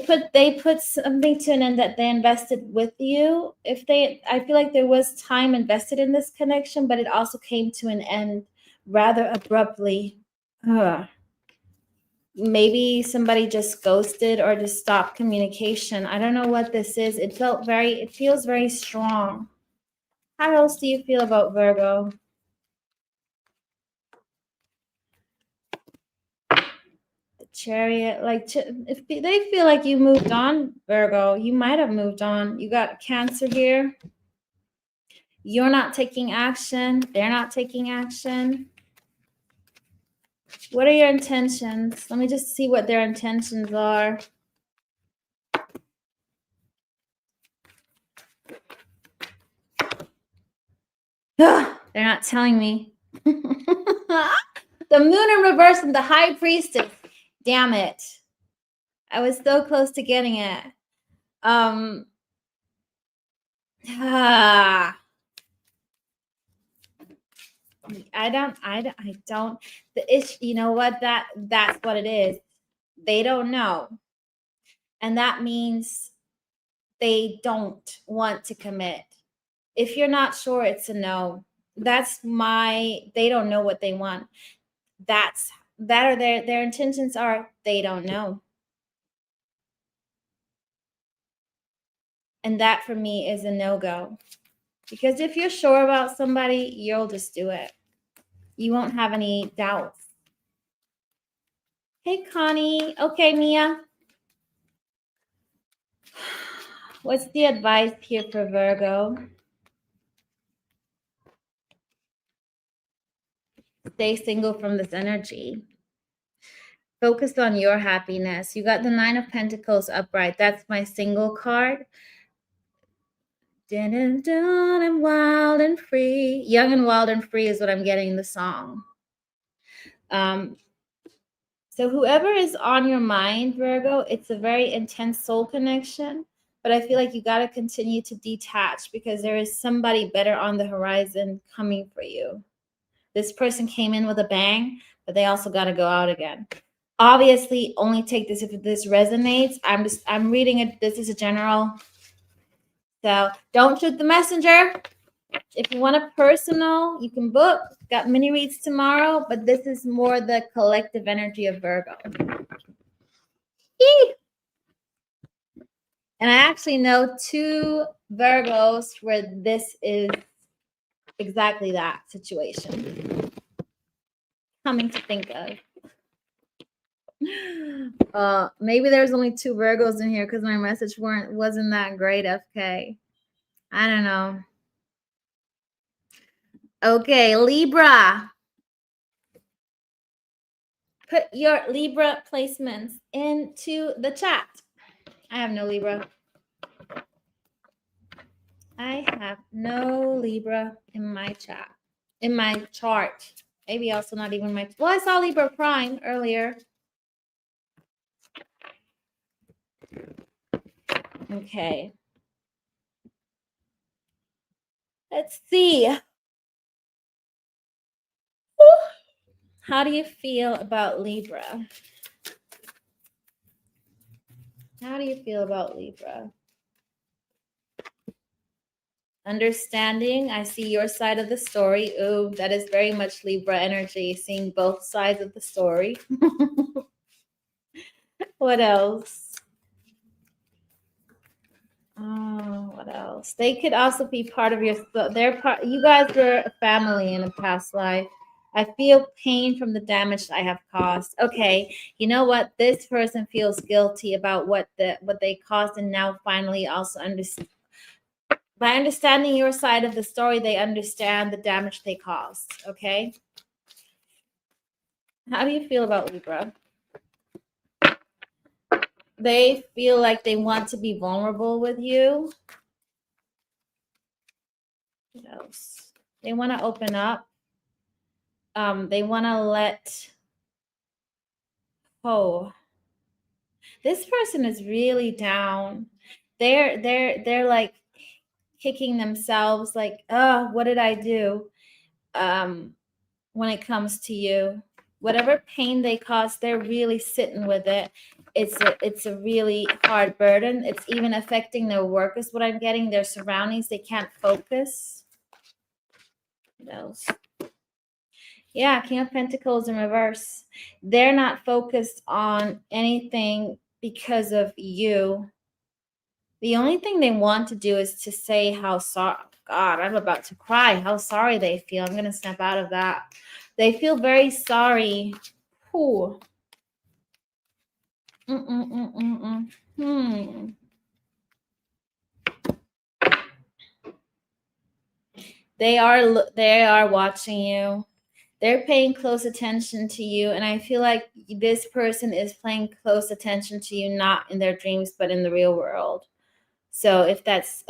put something to an end that they invested with you. I feel like there was time invested in this connection, but it also came to an end rather abruptly. Maybe somebody just ghosted or just stopped communication. I don't know what this is. It feels very strong. How else do you feel about Virgo? The Chariot, if they feel like you moved on, Virgo, you might have moved on. You got Cancer here. You're not taking action. They're not taking action. What are your intentions? Let me just see what their intentions are. They're not telling me. The moon in reverse and the high priestess. Damn it. I was so close to getting it. I don't. The issue, you know what? That's what it is. They don't know. And that means they don't want to commit. If you're not sure, it's a no. They don't know what they want. Their intentions are, they don't know. And that for me is a no-go. Because if you're sure about somebody, you'll just do it. You won't have any doubts. Hey, Connie. Okay, Mia. What's the advice here for Virgo? Stay single from this energy. Focus on your happiness. You got the Nine of Pentacles upright. That's my single card. Dun, dun, dun, and wild and free. Young and wild and free is what I'm getting in the song. So whoever is on your mind, Virgo, it's a very intense soul connection. But I feel like you got to continue to detach because there is somebody better on the horizon coming for you. This person came in with a bang, but they also got to go out again. Obviously, only take this if this resonates. I'm reading it. This is a general. So don't shoot the messenger. If you want a personal, you can book. Got mini reads tomorrow, but this is more the collective energy of Virgo. Eee! And I actually know 2 Virgos where this is exactly that situation. Coming to think of. Maybe there's only 2 Virgos in here because my message wasn't that great, FK. I don't know. Okay, Libra. Put your Libra placements into the chat. I have no Libra. I have no Libra in my chat, in my chart. Maybe also not even my, well, I saw Libra Prime earlier. Okay. Let's see. How do you feel about Libra? How do you feel about Libra? Understanding. I see your side of the story. Ooh, that is very much Libra energy, seeing both sides of the story. What else? Oh, what else? They could also be part of your, they're part, you guys were a family in a past life. I feel pain from the damage I have caused. Okay, you know what? This person feels guilty about what they caused, and now finally also understand. By understanding your side of the story, they understand the damage they caused. Okay. How do you feel about Libra? They feel like they want to be vulnerable with you. What else? They want to open up. They want to let this person is really down. They're like kicking themselves, like, oh, what did I do? When it comes to you, whatever pain they cause, they're really sitting with it. It's a really hard burden. It's even affecting their work, is what I'm getting. Their surroundings, they can't focus. What else? Yeah, King of Pentacles in reverse. They're not focused on anything because of you. The only thing they want to do is to say how sorry. God, I'm about to cry. How sorry they feel. I'm going to snap out of that. They feel very sorry. Ooh. They are watching you. They're paying close attention to you, and I feel like this person is paying close attention to you, not in their dreams, but in the real world. So if that's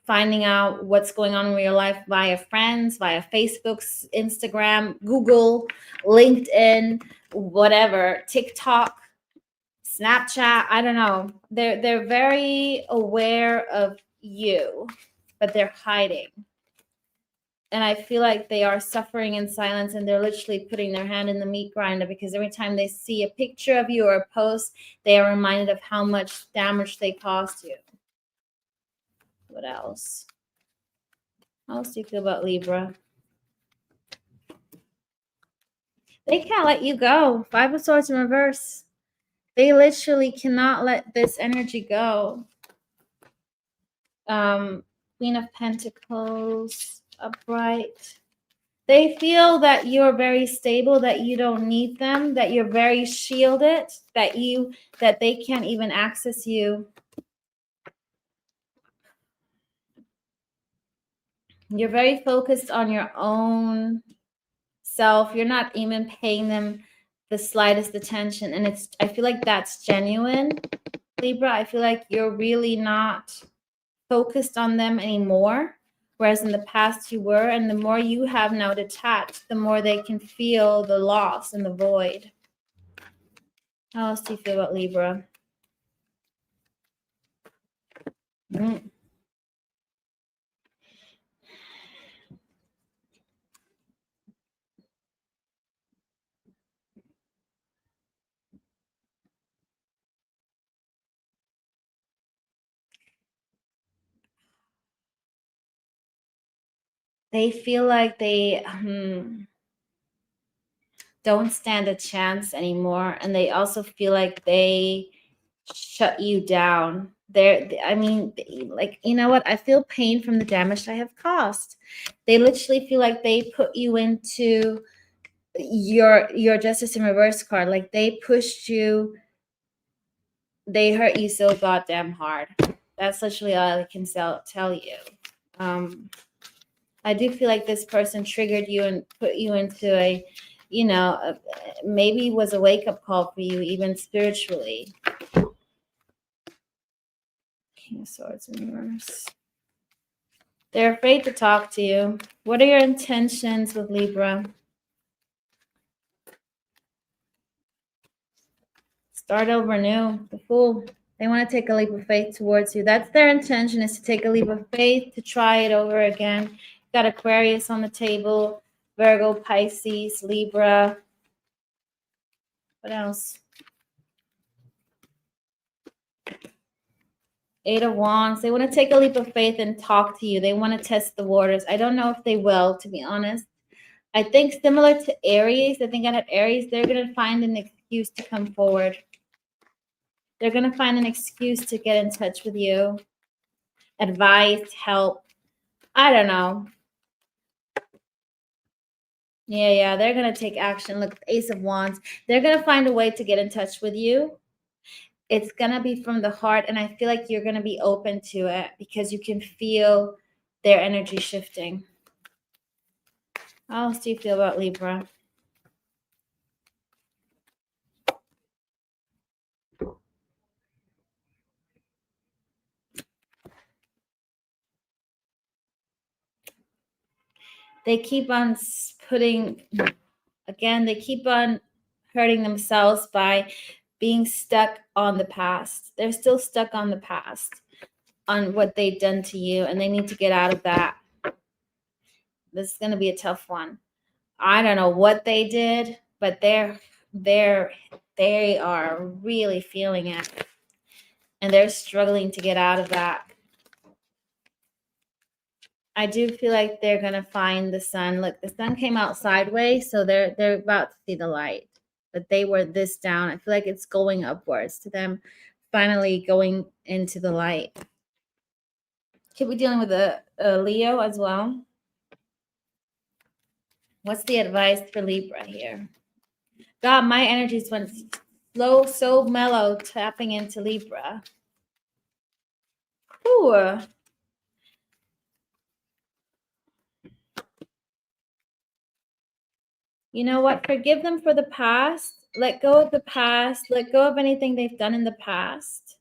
finding out what's going on in real life via friends, via Facebook, Instagram, Google, LinkedIn, whatever, TikTok, Snapchat, I don't know. They're very aware of you, but they're hiding. And I feel like they are suffering in silence, and they're literally putting their hand in the meat grinder because every time they see a picture of you or a post, they are reminded of how much damage they caused you. What else? How else do you feel about Libra? They can't let you go. 5 of Swords in reverse. They literally cannot let this energy go. Queen of Pentacles, upright. They feel that you're very stable, that you don't need them, that you're very shielded, that they can't even access you. You're very focused on your own self. You're not even paying them the slightest attention. And I feel like that's genuine, Libra. I feel like you're really not focused on them anymore. Whereas in the past you were, and the more you have now detached, the more they can feel the loss and the void. How else do you feel about Libra? They feel like they don't stand a chance anymore, and they also feel like they shut you down. I mean, like, you know what? I feel pain from the damage I have caused. They literally feel like they put you into your Justice in Reverse card. Like they pushed you, they hurt you so goddamn hard. That's literally all I can tell you. I do feel like this person triggered you and put you into a, maybe was a wake-up call for you, even spiritually. King of Swords in reverse. They're afraid to talk to you. What are your intentions with Libra? Start over new. The Fool. They want to take a leap of faith towards you. That's their intention, is to take a leap of faith, to try it over again. Got Aquarius on the table, Virgo, Pisces, Libra. What else? Eight of Wands. They want to take a leap of faith and talk to you. They want to test the waters. I don't know if they will, to be honest. I think similar to Aries, I think at Aries, they're going to find an excuse to come forward. They're going to find an excuse to get in touch with you. Advice, help. I don't know. Yeah, they're going to take action. Look, Ace of Wands. They're going to find a way to get in touch with you. It's going to be from the heart, and I feel like you're going to be open to it because you can feel their energy shifting. How else do you feel about Libra? They keep on they keep on hurting themselves by being stuck on the past. They're still stuck on the past, on what they've done to you, and they need to get out of that. This is going to be a tough one. I don't know what they did, but they are really feeling it, and they're struggling to get out of that. I do feel like they're going to find the sun. Look, the sun came out sideways, so they're about to see the light. But they were this down. I feel like it's going upwards to them finally going into the light. Could be dealing with a Leo as well. What's the advice for Libra here? God, my energies went slow, so mellow, tapping into Libra. Ooh. You know what? Forgive them for the past. Let go of the past. Let go of anything they've done in the past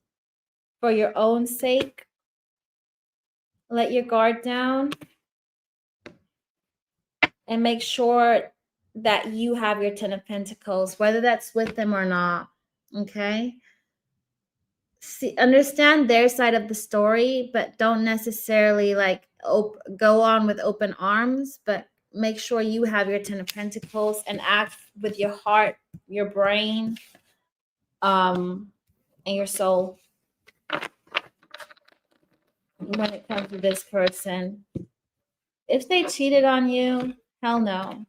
for your own sake. Let your guard down and make sure that you have your 10 of Pentacles, whether that's with them or not. Okay? See, understand their side of the story, but don't necessarily like go on with open arms, but make sure you have your 10 of Pentacles and act with your heart, your brain, and your soul when it comes to this person. If they cheated on you, hell no.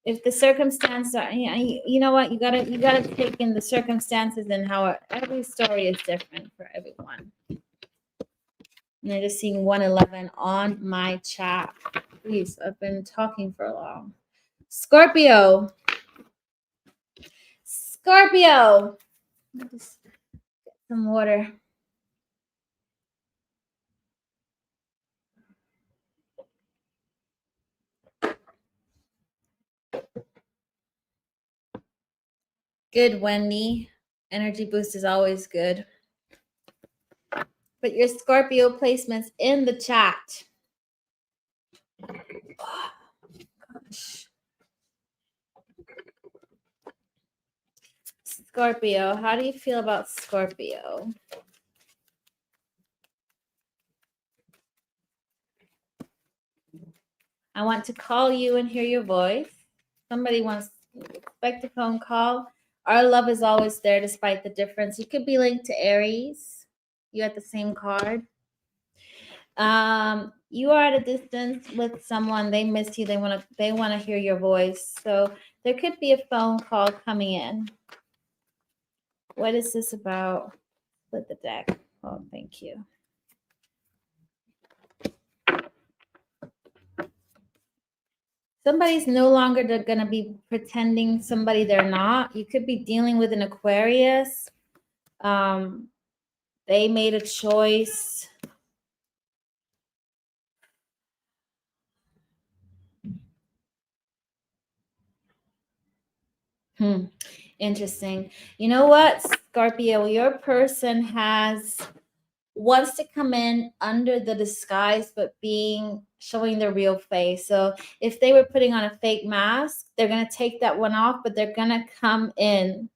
If the circumstances are, you know what, you gotta take in the circumstances and how every story is different for everyone. And I just seen 111 on my chat. Please, I've been talking for long. Scorpio. Scorpio. Just get some water. Good, Wendy. Energy boost is always good. Put your Scorpio placements in the chat. Oh, gosh. Scorpio, how do you feel about Scorpio? I want to call you and hear your voice. Somebody wants to expect a phone call. Our love is always there despite the difference. You could be linked to Aries. You at the same card. You are at a distance with someone. They miss you. They want to hear your voice. So there could be a phone call coming in. What is this about? Split the deck. Oh, thank you. Somebody's no longer going to be pretending somebody they're not. You could be dealing with an Aquarius. They made a choice. Interesting. You know what, Scorpio, your person wants to come in under the disguise, but showing their real face. So if they were putting on a fake mask, they're going to take that one off, but they're going to come in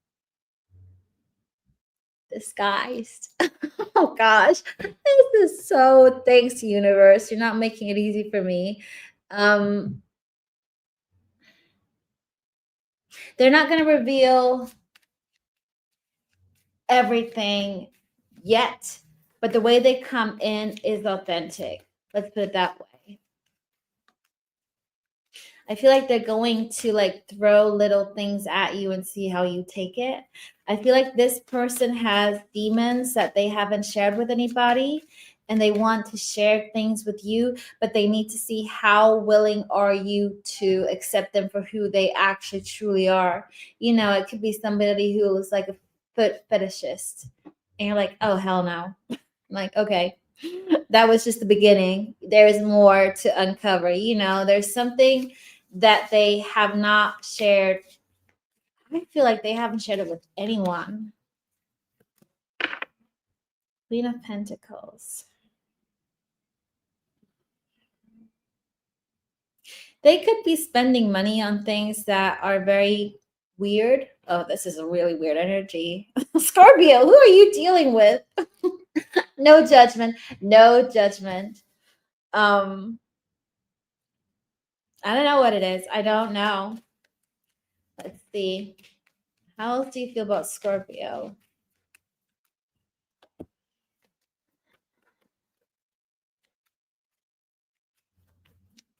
disguised. Oh gosh, this is so, thanks universe. You're not making it easy for me. They're not going to reveal everything yet, but the way they come in is authentic. Let's put it that way. I feel like they're going to like throw little things at you and see how you take it. I feel like this person has demons that they haven't shared with anybody, and they want to share things with you, but they need to see how willing are you to accept them for who they actually truly are. You know, it could be somebody who is like a foot fetishist, and you're like, oh, hell no. I'm like, okay, that was just the beginning. There is more to uncover. You know, there's something that they have not shared. I feel like they haven't shared it with anyone. Queen of Pentacles. They could be spending money on things that are very weird. Oh, this is a really weird energy. Scorpio, who are you dealing with? No judgment. No judgment. I don't know what it is. I don't know. Let's see. How else do you feel about Scorpio?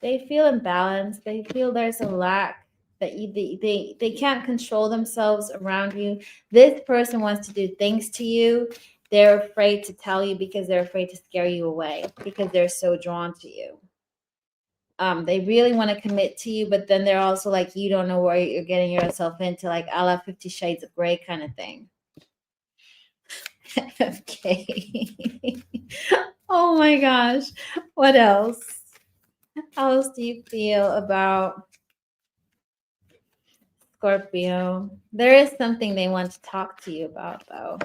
They feel imbalanced. They feel there's a lack, that they can't control themselves around you. This person wants to do things to you. They're afraid to tell you because they're afraid to scare you away, because they're so drawn to you. They really want to commit to you, but then they're also like, you don't know where you're getting yourself into, like a la 50 Shades of Grey kind of thing. Okay. Oh my gosh. What else? How else do you feel about Scorpio? There is something they want to talk to you about, though.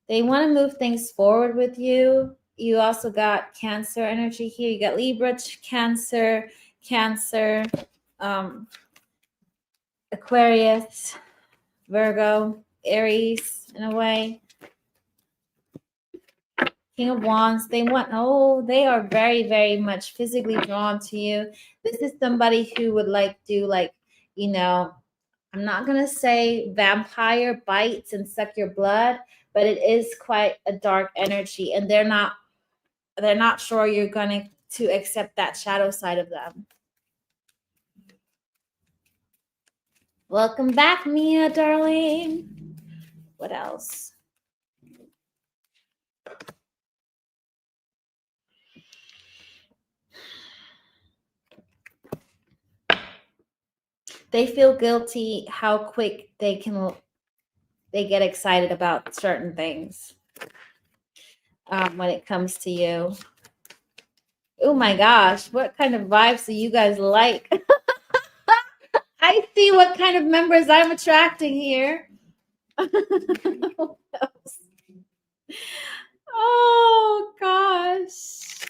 They want to move things forward with you. You also got Cancer energy here. You got Libra, Cancer, Aquarius, Virgo, Aries, in a way. King of Wands. They are very, very much physically drawn to you. This is somebody who would I'm not going to say vampire bites and suck your blood, but it is quite a dark energy, and they're not sure you're going to accept that shadow side of them. Welcome back, Mia, darling. What else? They feel guilty how quick they get excited about certain things when it comes to you. Oh my gosh, what kind of vibes do you guys like? I see what kind of members I'm attracting here. Oh gosh.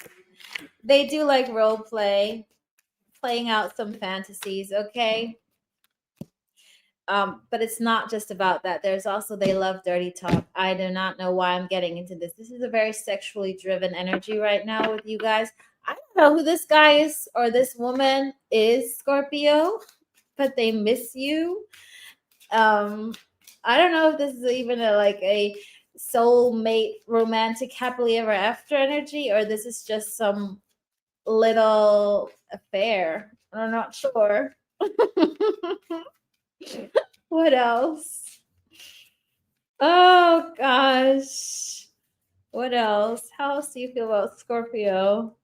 They do like role play, playing out some fantasies, okay? But it's not just about that. There's also they love dirty talk. I do not know why I'm getting into this. This is a very sexually driven energy right now with you guys. I don't know who this guy is or this woman is, Scorpio, but they miss you. I don't know if this is even a soulmate romantic happily ever after energy, or this is just some little affair. I'm not sure. What else? Oh gosh. What else? How else do you feel about Scorpio?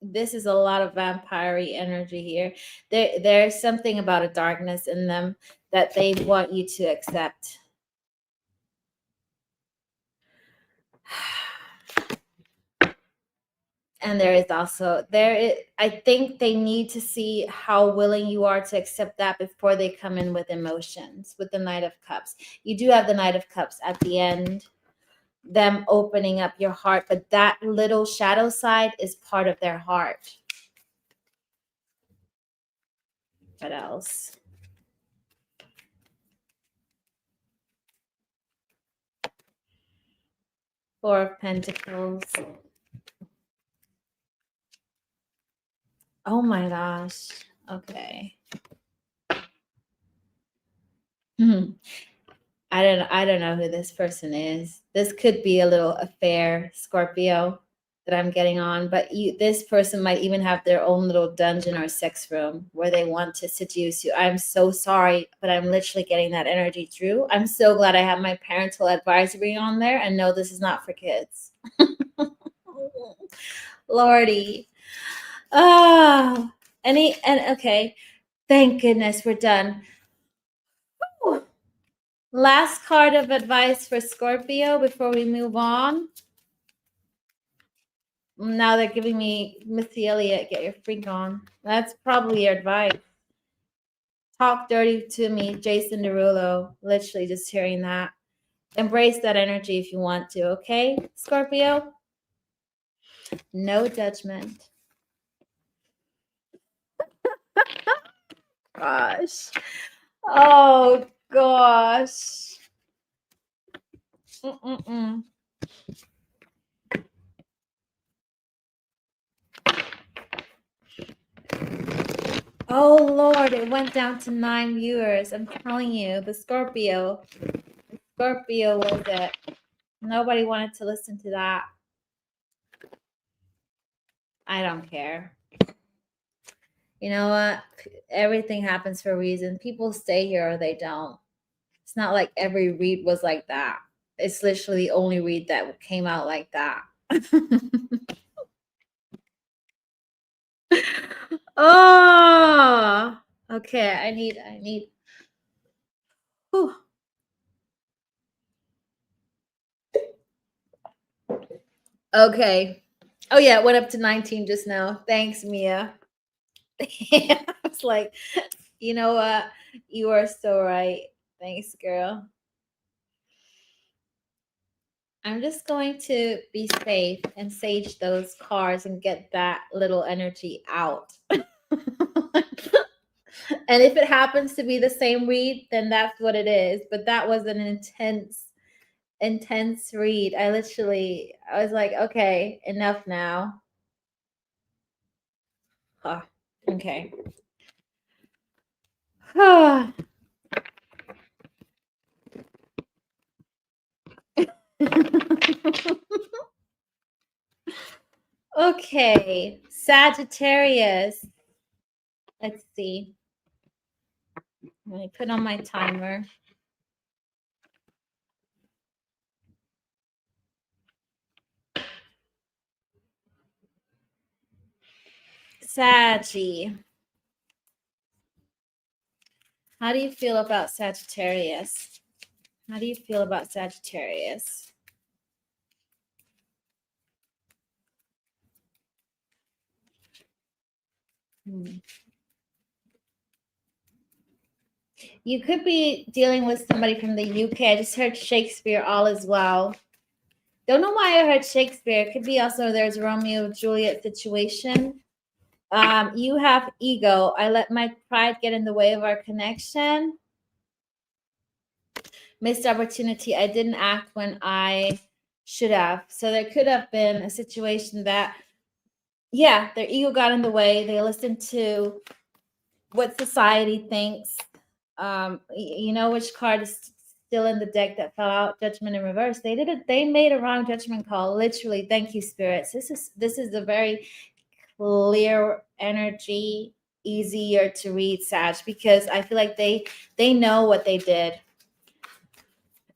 This is a lot of vampire energy here. There's something about a darkness in them that they want you to accept. And there is also I think they need to see how willing you are to accept that before they come in with emotions. With the Knight of Cups, you do have the Knight of Cups at the end, them opening up your heart, but that little shadow side is part of their heart. What else? Four of Pentacles. Oh my gosh. Okay. I don't know who this person is. This could be a little affair, Scorpio, that I'm getting on, but this person might even have their own little dungeon or sex room where they want to seduce you. I'm so sorry, but I'm literally getting that energy through. I'm so glad I have my parental advisory on there and no, this is not for kids. Lordy. Ah, okay. Thank goodness we're done. Whew. Last card of advice for Scorpio before we move on. Now they're giving me Missy Elliott, get your freak on. That's probably your advice. Talk dirty to me, Jason Derulo. Literally just hearing that. Embrace that energy if you want to, okay, Scorpio? No judgment. Gosh. Oh, gosh. Mm-mm-mm. Oh, Lord, it went down to 9 viewers. I'm telling you, the Scorpio was it. Nobody wanted to listen to that. I don't care. You know what? Everything happens for a reason. People stay here or they don't. It's not like every read was like that. It's literally the only read that came out like that. Oh, okay. I need. Whew. Okay. Oh yeah, it went up to 19 just now. Thanks, Mia. I was like, you know what? You are so right. Thanks, girl. I'm just going to be safe and sage those cards and get that little energy out. And if it happens to be the same read, then that's what it is. But that was an intense read. I was like, okay, enough now. Huh. Okay. Okay, Sagittarius. Let's see. Let me put on my timer. Saggy. How do you feel about Sagittarius? How do you feel about Sagittarius? You could be dealing with somebody from the UK. I just heard Shakespeare all as well. Don't know why I heard Shakespeare. It could be also there's Romeo Juliet situation. You have ego. I let my pride get in the way of our connection. Missed opportunity. I didn't act when I should have. So there could have been a situation that, yeah, their ego got in the way. They listened to what society thinks. You know which card is still in the deck that fell out? Judgment in reverse. They made a wrong judgment call. Literally, thank you, spirits. This is a very clear energy, easier to read, Sag, because I feel like they know what they did.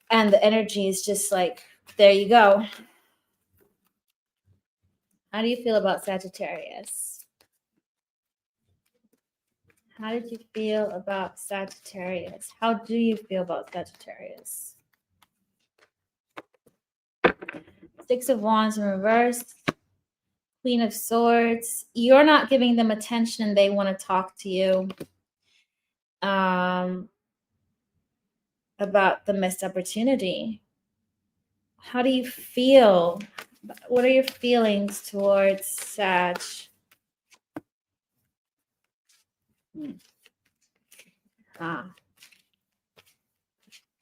And the energy is just like, there you go. How do you feel about Sagittarius? How did you feel about Sagittarius? How do you feel about Sagittarius? Six of Wands in reverse. Queen of Swords. You're not giving them attention and they want to talk to you about the missed opportunity. How do you feel? What are your feelings towards Sag?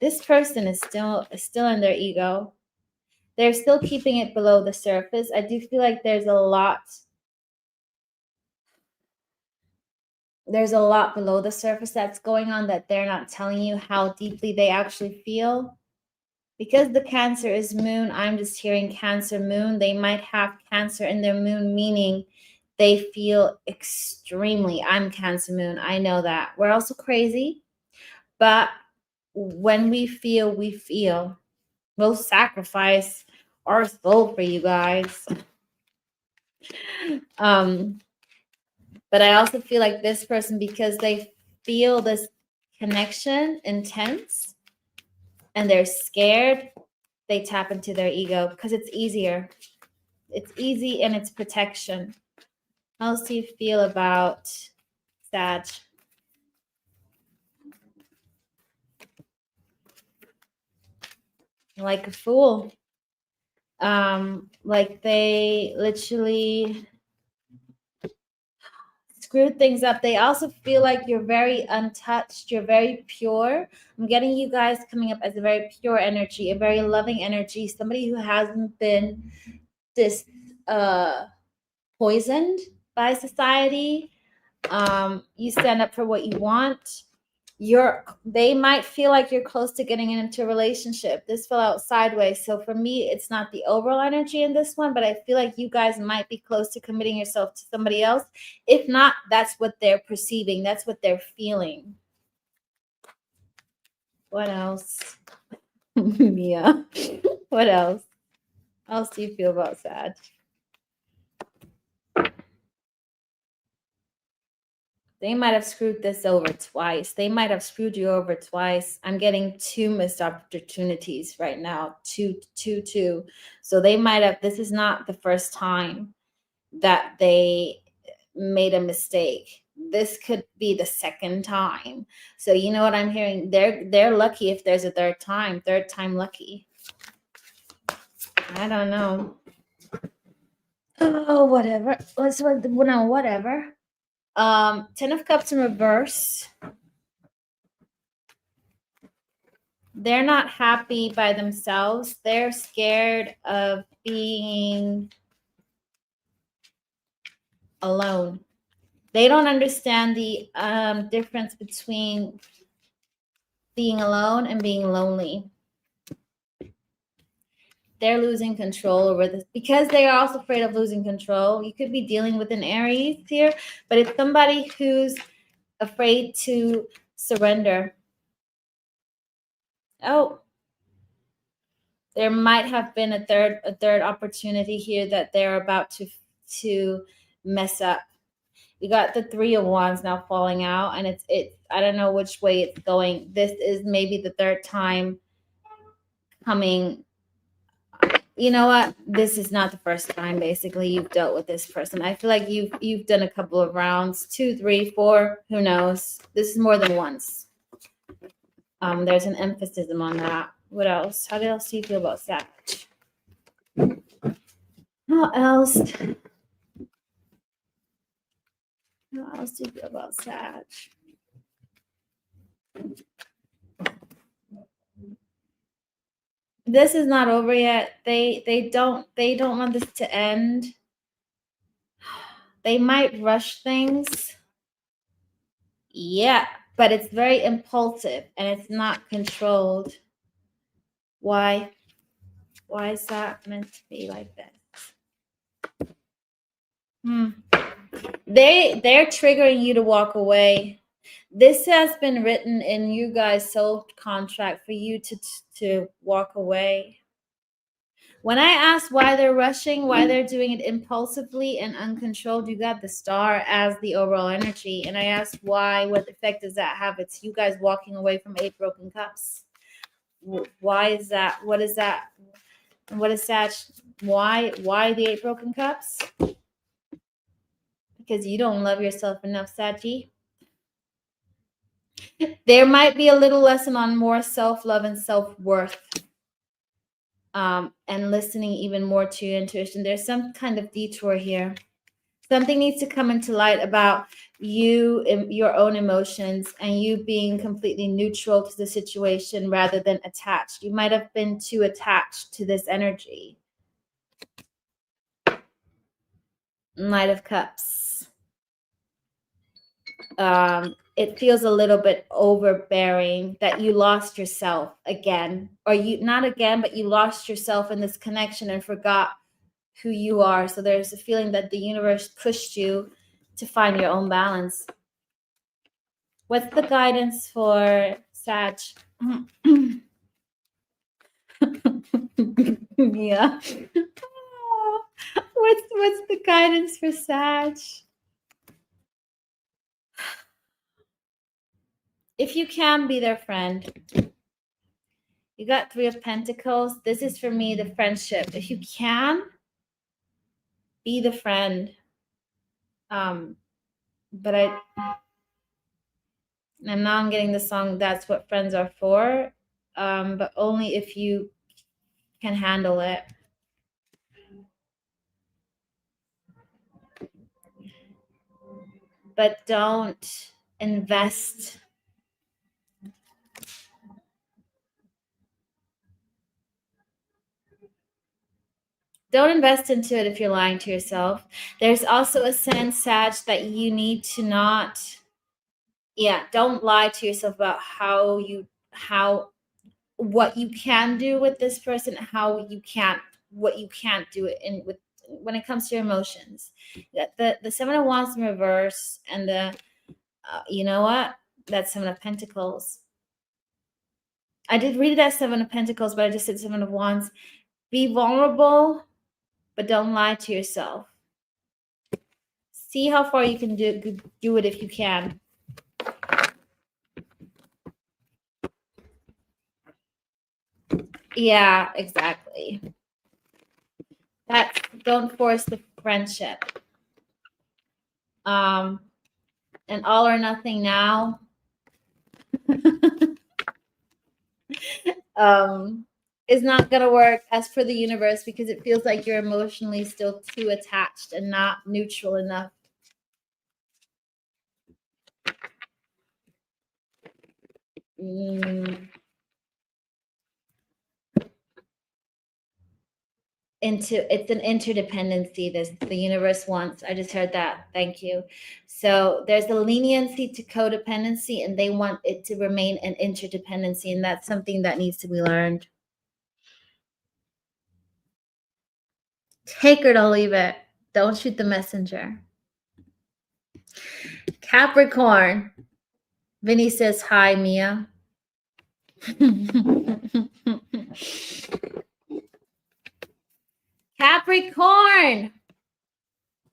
This person is still in their ego. They're still keeping it below the surface. I do feel like there's a lot below the surface that's going on that they're not telling you how deeply they actually feel. Because the Cancer is moon, I'm just hearing Cancer moon. They might have Cancer in their moon, meaning they feel extremely, I'm Cancer moon. I know that. We're also crazy, but when we feel, we feel. We'll sacrifice our soul for you guys. But I also feel like this person, because they feel this connection intense and they're scared, they tap into their ego because it's easier. It's easy and it's protection. How else do you feel about Sag? Like a fool. Like they literally screwed things up. They also feel like you're very untouched. You're very pure. I'm getting you guys coming up as a very pure energy, a very loving energy, somebody who hasn't been poisoned by society. You stand up for what you want. They might feel like you're close to getting into a relationship. This fell out sideways. So for me, it's not the overall energy in this one, but I feel like you guys might be close to committing yourself to somebody else. If not, that's what they're perceiving. That's what they're feeling. What else? Mia. What else? How else do you feel about Sag? They might have screwed this over twice. They might have screwed you over twice. I'm getting 2 missed opportunities right now. Two. So they might have, this is not the first time that they made a mistake. This could be the second time. So you know what I'm hearing? They're lucky if there's a third time lucky. I don't know. Oh, whatever. Whatever. 10 of Cups in reverse. They're not happy by themselves. They're scared of being alone. They don't understand the difference between being alone and being lonely. They're losing control over this because they are also afraid of losing control. You could be dealing with an Aries here, but it's somebody who's afraid to surrender. Oh, there might have been a third opportunity here that they're about to mess up. You got the Three of Wands now falling out, and it's I don't know which way it's going. This is maybe the third time coming. You know what? This is not the first time basically you've dealt with this person. I feel like you've done a couple of rounds, 2, 3, 4, who knows? This is more than once. There's an emphasis on that. What else? How else do you feel about Sag? How else? How else do you feel about Sag? This is not over yet. They don't want this to end. They might rush things. Yeah, but it's very impulsive and it's not controlled. Why? Why is that meant to be like this? They're triggering you to walk away. This has been written in you guys' soul contract for you to walk away. When I asked why they're rushing, why they're doing it impulsively and uncontrolled, you got the Star as the overall energy. And I asked why, what effect does that have? It's you guys walking away from 8 broken cups. Why is that? What is that? What is Sag? Why the 8 broken cups? Because you don't love yourself enough, Saggy. There might be a little lesson on more self-love and self-worth. And listening even more to your intuition. There's some kind of detour here. Something needs to come into light about you, your own emotions, and you being completely neutral to the situation rather than attached. You might have been too attached to this energy. Knight of Cups. It feels a little bit overbearing that you lost yourself again, or you not again, but you lost yourself in this connection and forgot who you are. So there's a feeling that the universe pushed you to find your own balance. What's the guidance for Sag? Yeah. What's the guidance for Sag? If you can be their friend. You got 3 of Pentacles. This is for me the friendship. If you can, be the friend. But and now I'm getting the song That's What Friends Are For. But only if you can handle it. But don't invest. Don't invest into it if you're lying to yourself. There's also a sense, Sag, that you need to not, don't lie to yourself about what you can do with this person, what you can't do it in with when it comes to your emotions. The 7 of Wands in reverse and the you know what? That's 7 of Pentacles. I did read it as 7 of Pentacles, but I just said 7 of Wands. Be vulnerable, but don't lie to yourself. See how far you can do it if you can. Yeah, exactly. Don't force the friendship. And all or nothing now. Is not going to work as per the universe because it feels like you're emotionally still too attached and not neutral enough. It's an interdependency the universe wants. I just heard that. Thank you. So there's a leniency to codependency and they want it to remain an interdependency, and that's something that needs to be learned. Take it or leave it. Don't shoot the messenger. Capricorn. Vinny says hi, Mia. Capricorn.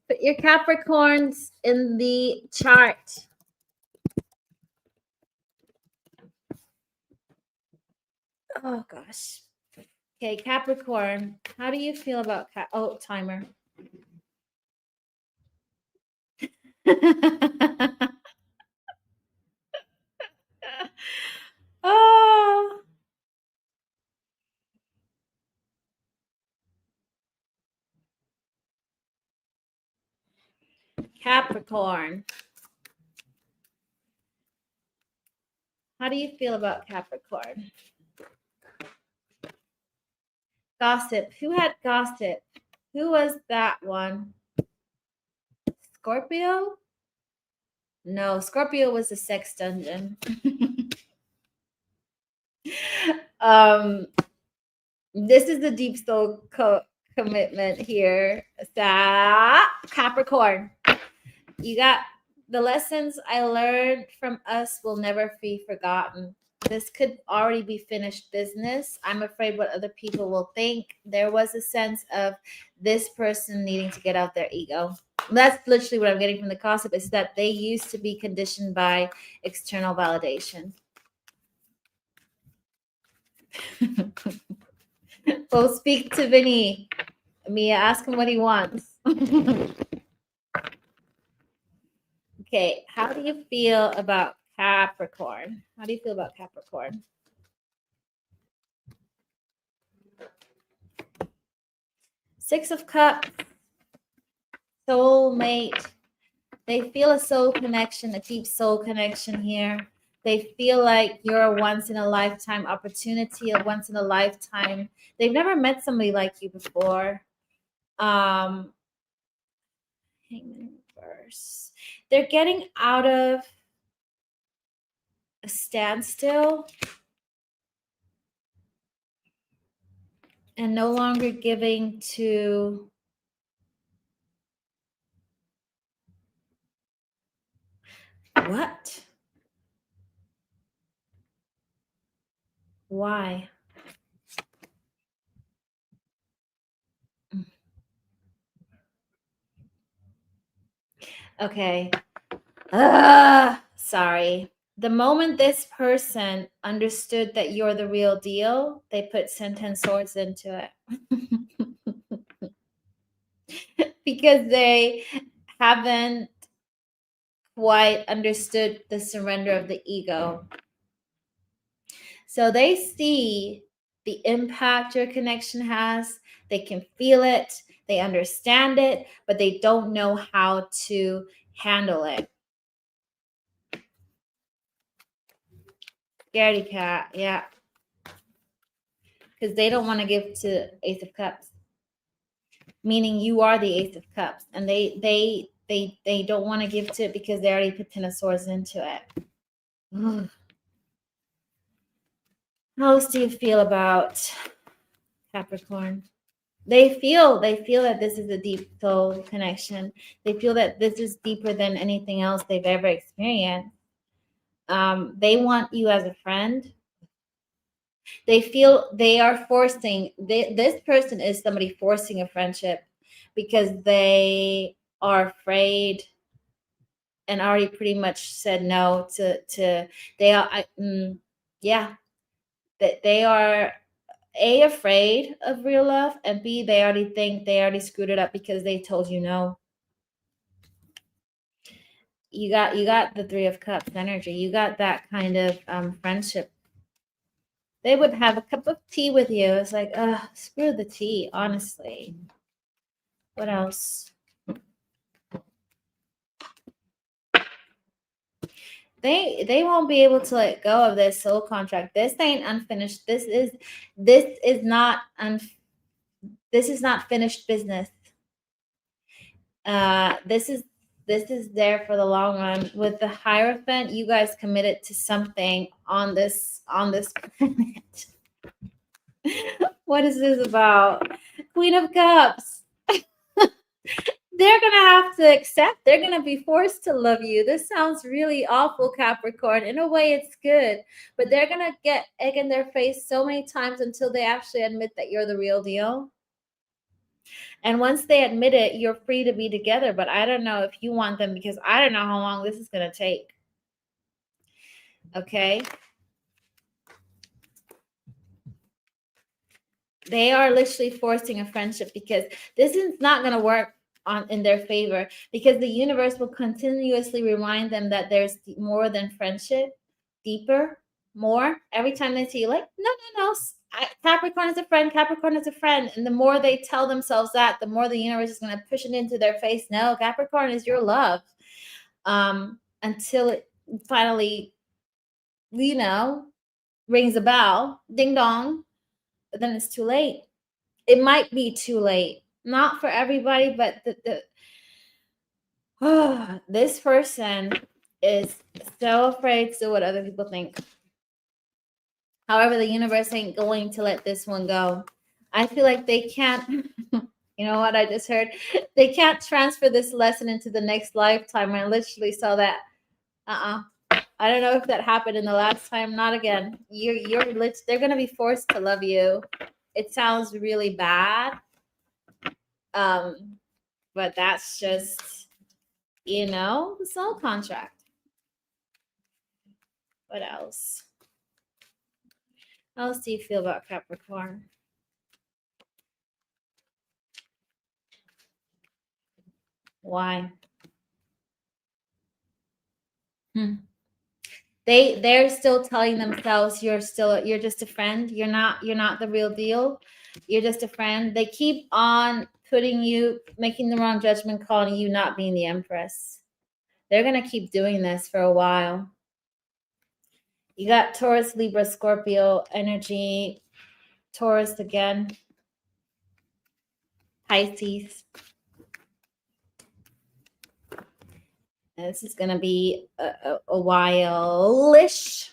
Put your Capricorns in the chart. Oh gosh. Okay, Capricorn. How do you feel about timer? Oh, Capricorn. How do you feel about Capricorn? Gossip. Who had gossip? Who was that one? Scorpio? No, Scorpio was the sex dungeon. This is the deep soul commitment here. Capricorn. You got the lessons I learned from us will never be forgotten. This could already be finished business. I'm afraid what other people will think. There was a sense of this person needing to get out their ego. That's literally what I'm getting from the gossip, is that they used to be conditioned by external validation. We'll speak to Vinny. Mia, ask him what he wants. Okay, how do you feel about Capricorn? How do you feel about Capricorn? Six of Cups, soulmate. They feel a soul connection, a deep soul connection here. They feel like you're a once in a lifetime opportunity, a once in a lifetime. They've never met somebody like you before. Hangman verse. They're getting out of a standstill and no longer giving to what? Why? Okay. Sorry. The moment this person understood that you're the real deal, they put 10 swords into it. Because they haven't quite understood the surrender of the ego. So they see the impact your connection has. They can feel it. They understand it, but they don't know how to handle it. Scaredy cat, yeah. Because they don't want to give to Ace of Cups, meaning you are the Ace of Cups, and they don't want to give to it because they already put 10 of Swords into it. How else do you feel about Capricorn? They feel that this is a deep soul connection. They feel that this is deeper than anything else they've ever experienced. They want you as a friend. They feel they are forcing, this person is somebody forcing a friendship because they are afraid and already pretty much said no to they are yeah, that they are A, afraid of real love, and B, they already think they already screwed it up because they told you no. You got the Three of Cups energy. You got that kind of friendship. They would have a cup of tea with you. It's like, screw the tea, honestly. What else? They won't be able to let go of this soul contract. This ain't unfinished. This is not finished business. This is there for the long run. With the Hierophant, you guys committed to something on this planet. What is this about? Queen of Cups. They're going to have to accept. They're going to be forced to love you. This sounds really awful, Capricorn. In a way, it's good. But they're going to get egg in their face so many times until they actually admit that you're the real deal. And once they admit it, you're free to be together. But I don't know if you want them, because I don't know how long this is going to take. Okay. They are literally forcing a friendship, because this is not going to work in their favor, because the universe will continuously remind them that there's more than friendship, deeper, more. Every time they see you, like, no, Capricorn is a friend, Capricorn is a friend. And the more they tell themselves that, the more the universe is going to push it into their face. No, Capricorn is your love. Until it finally, rings a bell, ding dong, but then it's too late. It might be too late. Not for everybody, but this person is so afraid to do what other people think. However, the universe ain't going to let this one go. I feel like they can't, you know what I just heard? They can't transfer this lesson into the next lifetime. I literally saw that. I don't know if that happened in the last time. Not again. They're gonna be forced to love you. It sounds really bad. But that's just, the soul contract. What else? How else do you feel about Capricorn? Why? They're still telling themselves you're just a friend. You're not the real deal. You're just a friend. They keep on making the wrong judgment call on you not being the Empress. They're gonna keep doing this for a while. You got Taurus, Libra, Scorpio energy, Taurus again, Pisces. This is gonna be a while-ish.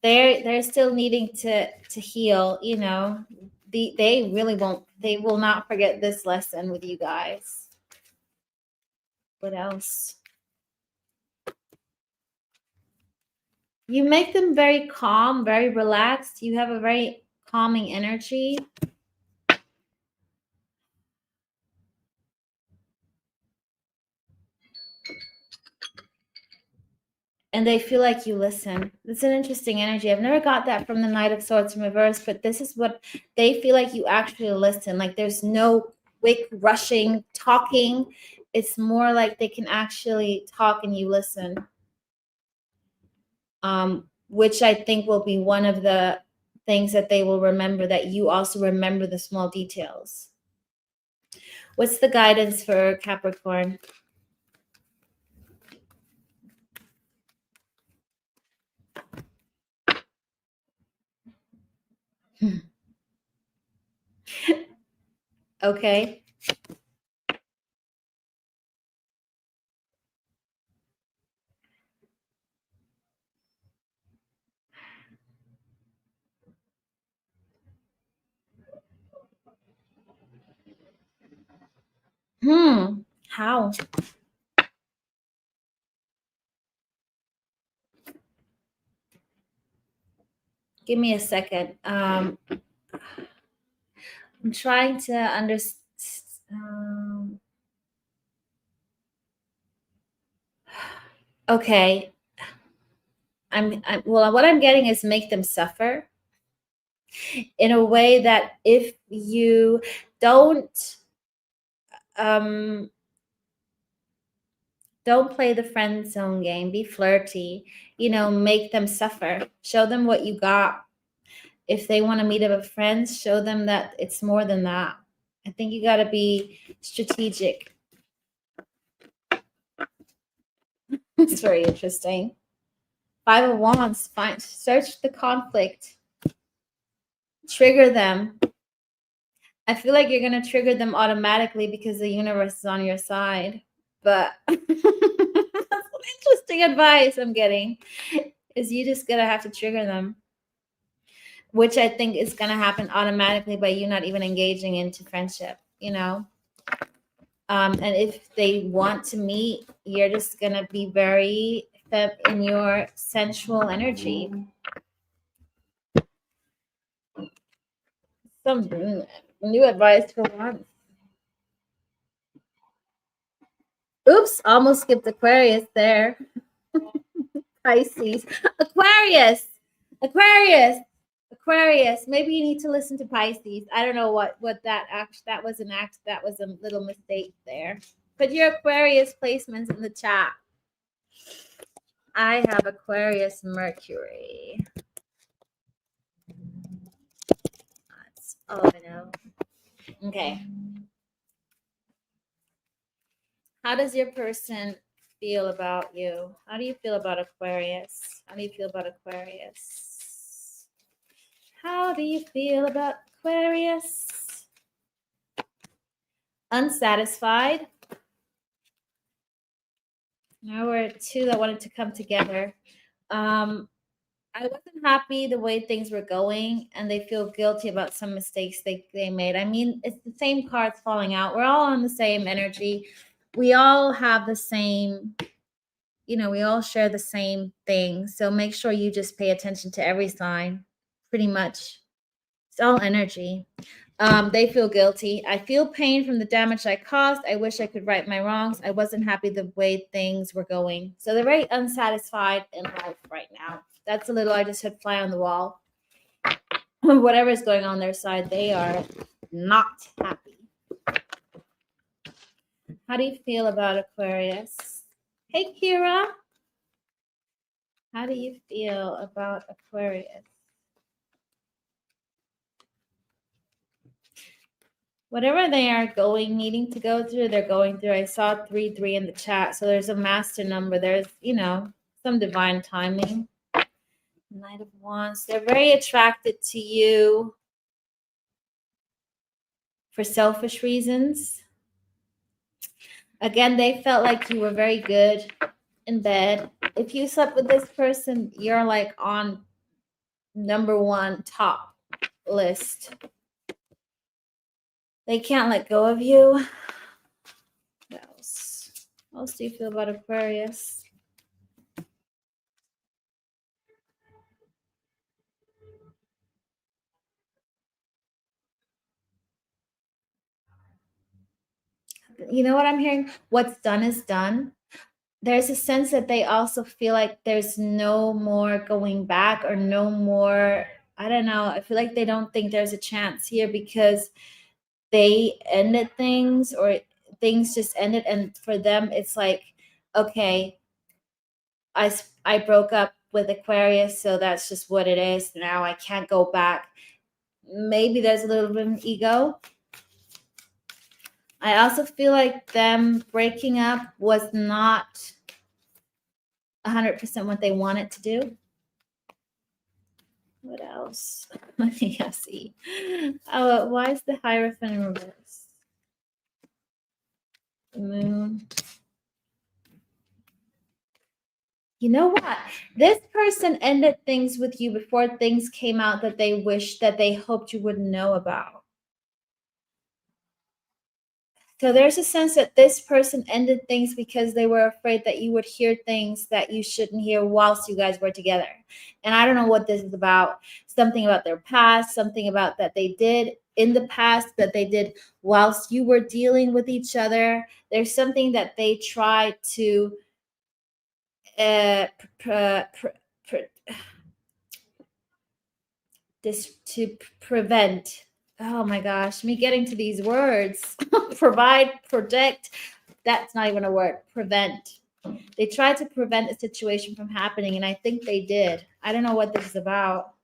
They're still needing to heal. They will not forget this lesson with you guys. What else? You make them very calm, very relaxed. You have a very calming energy. And they feel like you listen. It's an interesting energy. I've never got that from the Knight of Swords in reverse, but this is what they feel like you actually listen. Like there's no quick rushing, talking. It's more like they can actually talk and you listen. Which I think will be one of the things that they will remember, that you also remember the small details. What's the guidance for Capricorn? Okay. How? Give me a second. I'm trying to understand. Okay. Well, what I'm getting is make them suffer in a way that if you don't play the friend zone game, be flirty, make them suffer, show them what you got. If they want to meet up with friends, show them that it's more than that. I think you got to be strategic. It's very interesting. 5 of Wands, search the conflict. Trigger them. I feel like you're going to trigger them automatically because the universe is on your side. But that's some interesting advice I'm getting, is you just going to have to trigger them, which I think is going to happen automatically by you not even engaging into friendship, and if they want to meet, you're just going to be very in your sensual energy. Some new advice for once. Oops, almost skipped Aquarius there. Pisces. Aquarius. Aquarius. Aquarius. Maybe you need to listen to Pisces. I don't know what that was that was a little mistake there. Put your Aquarius placements in the chat. I have Aquarius Mercury. That's all I know. Okay. How does your person feel about you? How do you feel about Aquarius? How do you feel about Aquarius? How do you feel about Aquarius? Unsatisfied. Now we're two that wanted to come together. I wasn't happy the way things were going, and they feel guilty about some mistakes they made. I mean, it's the same cards falling out. We're all on the same energy. We all have the same, we all share the same thing. So make sure you just pay attention to every sign, pretty much. It's all energy. They feel guilty. I feel pain from the damage I caused. I wish I could right my wrongs. I wasn't happy the way things were going. So they're very unsatisfied in life right now. That's a little, I just had fly on the wall. Whatever is going on their side, they are not happy. How do you feel about Aquarius? Hey, Kira. How do you feel about Aquarius? Whatever they are needing to go through, they're going through. I saw 3 in the chat. So there's a master number. There's, some divine timing. Knight of Wands. They're very attracted to you for selfish reasons. Again, they felt like you were very good in bed. If you slept with this person, you're like on #1 top list. They can't let go of you. What else? How else do you feel about Aquarius? You know what I'm hearing? What's done is done. There's a sense that they also feel like there's no more going back or no more, I don't know. I feel like they don't think there's a chance here because they ended things or things just ended. And for them, it's like, okay, I broke up with Aquarius, so that's just what it is. Now I can't go back. Maybe there's a little bit of ego. I also feel like them breaking up was not 100% what they wanted to do. What else? Yeah, see. Oh, why is the Hierophant in reverse? The Moon. You know what? This person ended things with you before things came out that they wished that they hoped you wouldn't know about. So there's a sense that this person ended things because they were afraid that you would hear things that you shouldn't hear whilst you guys were together. And I don't know what this is about. Something about their past, something about that they did in the past, that they did whilst you were dealing with each other. There's something that they tried to prevent. Oh my gosh, me getting to these words. Provide, protect. That's not even a word. Prevent. They tried to prevent a situation from happening, and I think they did. I don't know what this is about.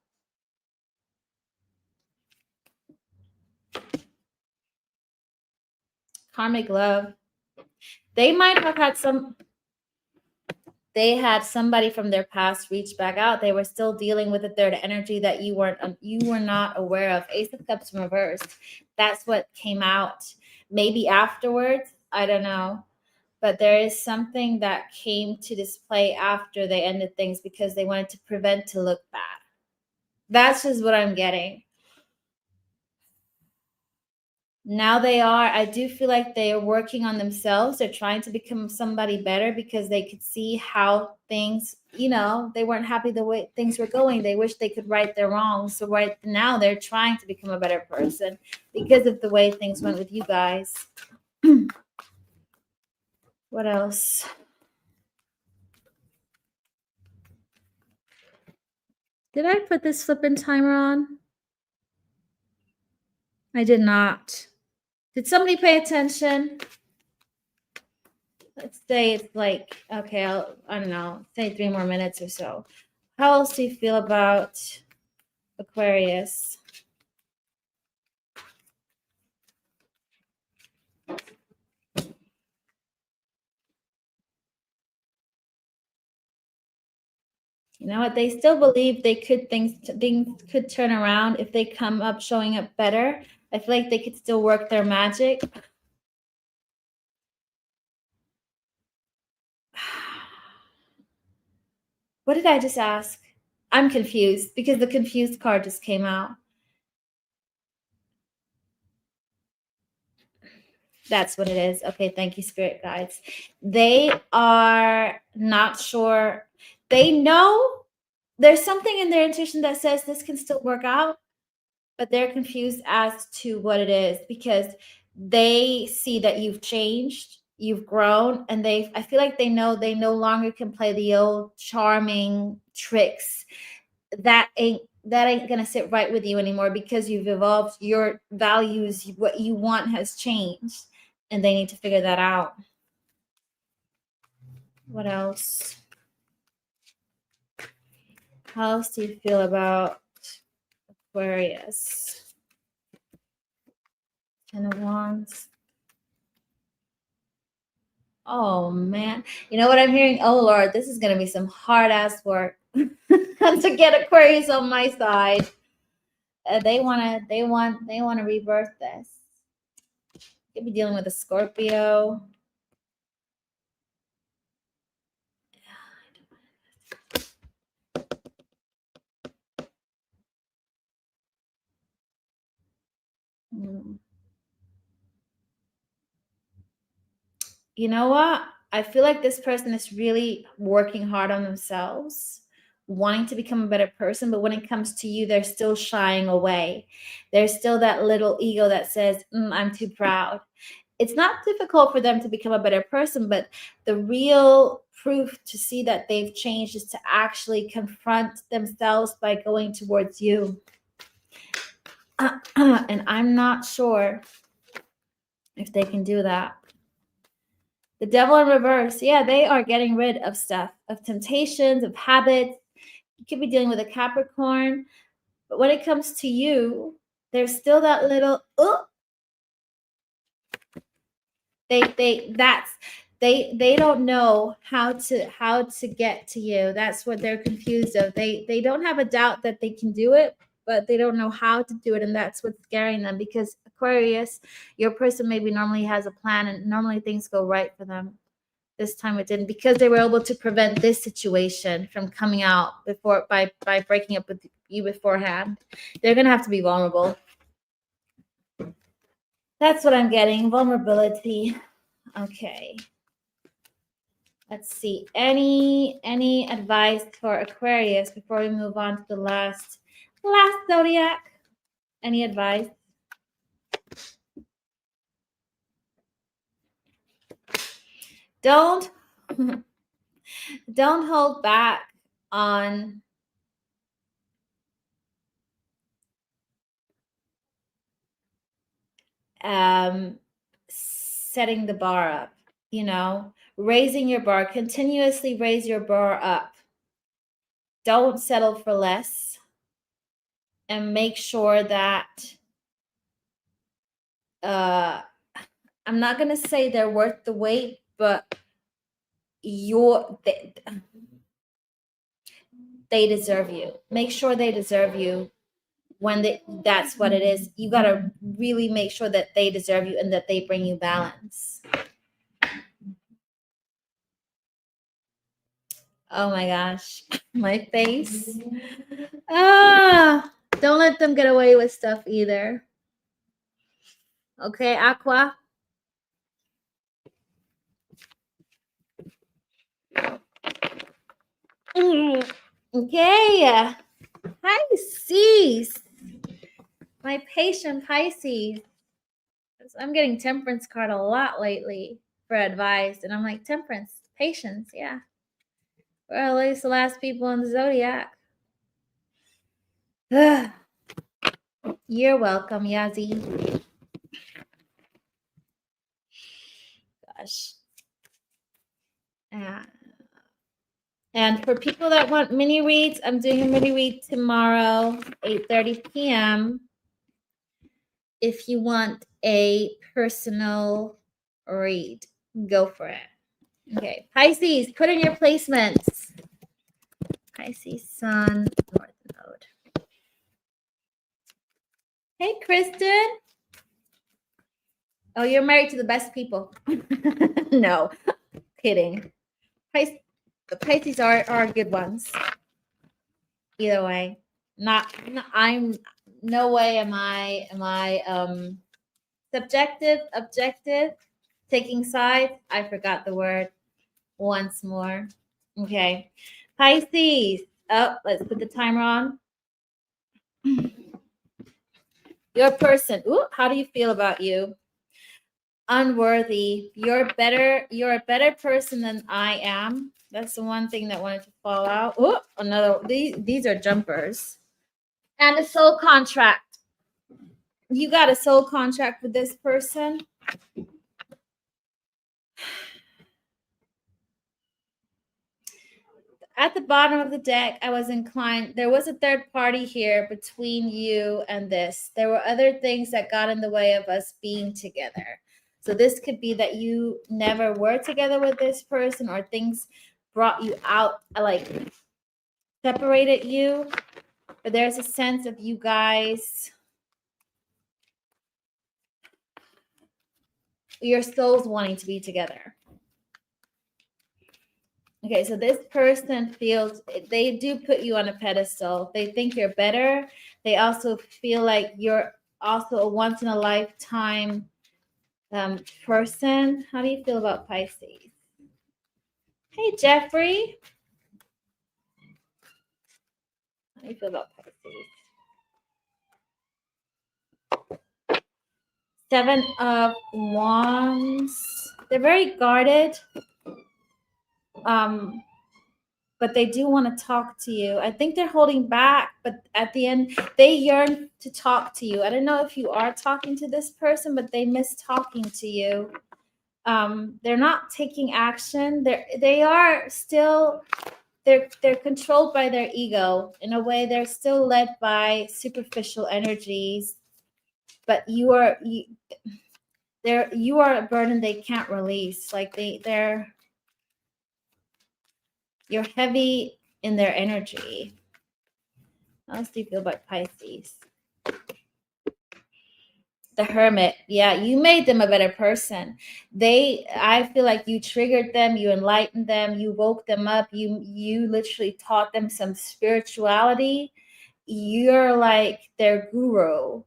Karmic love. They might have had they had somebody from their past reach back out. They were still dealing with a third energy that you were not aware of. Ace of Cups in reverse. That's what came out. Maybe afterwards, I don't know. But there is something that came to display after they ended things because they wanted to prevent to look bad. That's just what I'm getting. Now I do feel like they are working on themselves. They're trying to become somebody better because they could see how things they weren't happy the way things were going. They wish they could right their wrongs. So right now they're trying to become a better person because of the way things went with you guys. What else? Did I put this flipping timer on? I did not. Did somebody pay attention? Let's say it's like, okay, I don't know, say 3 more minutes or so. How else do you feel about Aquarius? You know what? They still believe things could turn around if they come up showing up better. I feel like they could still work their magic. What did I just ask? I'm confused because the confused card just came out. That's what it is. Okay, thank you, spirit guides. They are not sure. They know there's something in their intuition that says this can still work out, but they're confused as to what it is because they see that you've changed, you've grown, and I feel like they know they no longer can play the old charming tricks. That ain't gonna sit right with you anymore because you've evolved. Your values, what you want has changed, and they need to figure that out. What else? How else do you feel about Aquarius? 10 of Wands. Oh man, you know what I'm hearing? Oh Lord, this is gonna be some hard ass work to get Aquarius on my side. They want to rebirth this. Could be dealing with a Scorpio. You know what? I feel like this person is really working hard on themselves, wanting to become a better person, but when it comes to you, they're still shying away. There's still that little ego that says, I'm too proud. It's not difficult for them to become a better person, but the real proof to see that they've changed is to actually confront themselves by going towards you. And I'm not sure if they can do that. The Devil in reverse. Yeah, they are getting rid of stuff, of temptations, of habits. You could be dealing with a Capricorn. But when it comes to you, there's still that little, they don't know how to get to you. That's what they're confused of. They don't have a doubt that they can do it, but they don't know how to do it, and that's what's scaring them. Because Aquarius, your person maybe normally has a plan, and normally things go right for them. This time it didn't, because they were able to prevent this situation from coming out before by breaking up with you beforehand. They're gonna have to be vulnerable. That's what I'm getting. Vulnerability. Okay. Let's see. Any advice for Aquarius before we move on to the last zodiac? Any advice? Don't hold back on setting the bar up, raising your bar, continuously raise your bar up. Don't settle for less, and make sure that I'm not going to say they're worth the wait, but they deserve you. Make sure they deserve you. That's what it is. You got to really make sure that they deserve you and that they bring you balance. Oh my gosh, my face. Don't let them get away with stuff either. Okay, Aqua. Okay. Pisces. My patient Pisces. I'm getting Temperance card a lot lately for advice. And I'm like, Temperance, patience, yeah. We're at least the last people in the zodiac. You're welcome, Yazi. Gosh. And for people that want mini reads, I'm doing a mini read tomorrow, 8:30 p.m. If you want a personal read, go for it. Okay, Pisces, put in your placements. Pisces, Sun, North Node. Hey, Kristen. Oh, you're married to the best people. No, kidding. The Pisces are good ones. Either way, I'm no way am I subjective, objective, taking sides. I forgot the word once more. Okay, Pisces. Oh, let's put the timer on. Your person. Ooh, how do you feel about you? Unworthy. You're a better person than I am. That's the one thing that wanted to fall out. Oh, another. These are jumpers. And a soul contract. You got a soul contract with this person. At the bottom of the deck, I was inclined. There was a third party here between you and this. There were other things that got in the way of us being together. So this could be that you never were together with this person, or things brought you out, like separated you. But there's a sense of you guys, your souls wanting to be together. Okay, so this person feels, they do put you on a pedestal. They think you're better. They also feel like you're also a once in a lifetime person. How do you feel about Pisces? Hey, Jeffrey. How do you feel about Pisces? 7 of Wands. They're very guarded. But they do want to talk to you. I think they're holding back, but at the end, they yearn to talk to you. I don't know if you are talking to this person, but they miss talking to you. They're not taking action. They are still, they're controlled by their ego. In a way, they're still led by superficial energies, but you are a burden they can't release. Like you're heavy in their energy. How else do you feel about Pisces? The Hermit. Yeah, you made them a better person. I feel like you triggered them, you enlightened them, you woke them up, you literally taught them some spirituality. You're like their guru.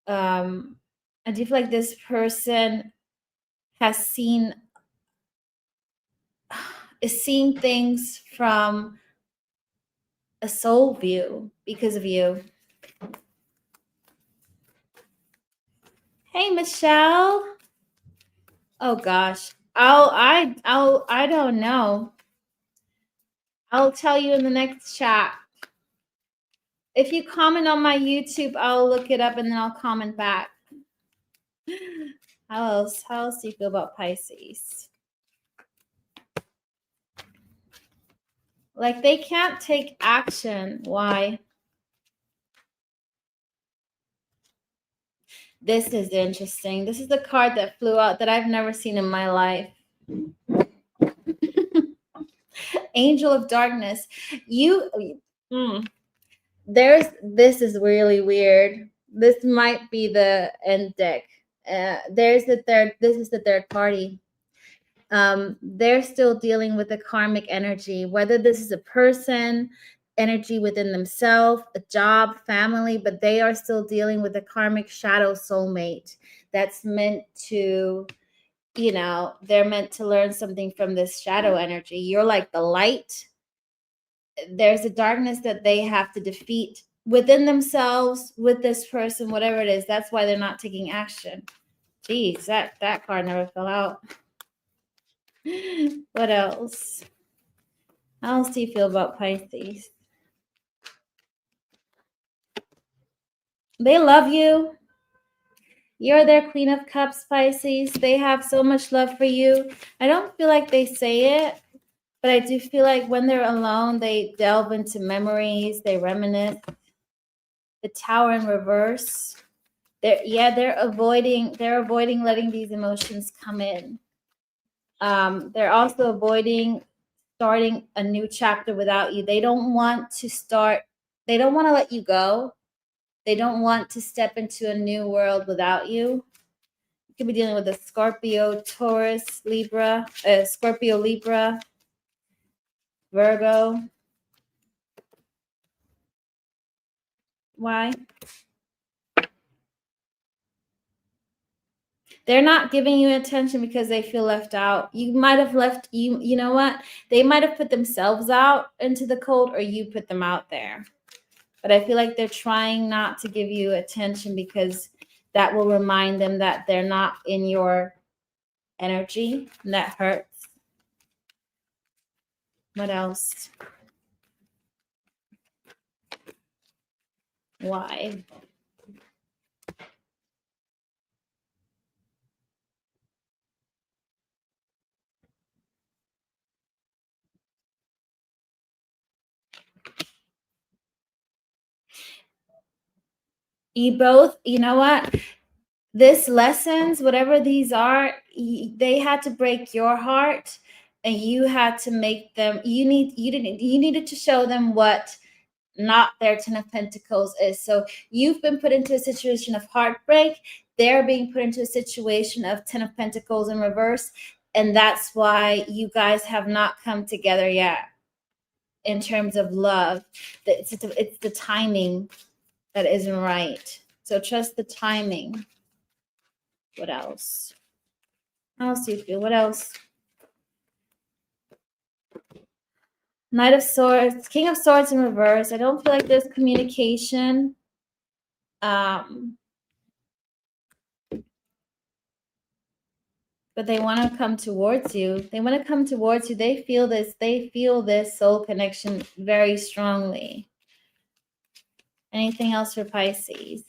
I do feel like this person is seeing things from a soul view because of you. Hey, Michelle. Oh gosh. I don't know. I'll tell you in the next chat. If you comment on my YouTube, I'll look it up and then I'll comment back. How else do you feel about Pisces? Like they can't take action. Why? This is interesting. This is the card that flew out that I've never seen in my life. Angel of Darkness. This is really weird. This might be the end deck. This is the third party. They're still dealing with the karmic energy, whether this is a person, energy within themselves, a job, family, but they are still dealing with the karmic shadow soulmate that's meant to, they're meant to learn something from this shadow energy. You're like the light there's a darkness that they have to defeat within themselves, with this person, whatever it is. That's why they're not taking action. Geez, that card never fell out. What else? How else do you feel about Pisces? They love you. You're their Queen of Cups, Pisces. They have so much love for you. I don't feel like they say it, but I do feel like when they're alone, they delve into memories, they reminisce. The Tower in reverse. They're avoiding letting these emotions come in. They're also avoiding starting a new chapter without you. They don't want to let you go. They don't want to step into a new world without you. You could be dealing with a Scorpio, Taurus, Libra, Scorpio, Libra, Virgo. Why? They're not giving you attention because they feel left out. You might have you know what? They might have put themselves out into the cold, or you put them out there. But I feel like they're trying not to give you attention because that will remind them that they're not in your energy, and that hurts. What else? Why? You both, you know what? This lessons, whatever these are, they had to break your heart, and you had to make them. You needed to show them what not their Ten of Pentacles is. So you've been put into a situation of heartbreak. They're being put into a situation of Ten of Pentacles in reverse, and that's why you guys have not come together yet in terms of love. It's the timing that isn't right. So trust the timing. What else? How else do you feel? What else? Knight of Swords, King of Swords in reverse. I don't feel like there's communication. But they want to come towards you. They want to come towards you. They feel this. They feel this soul connection very strongly. Anything else for Pisces?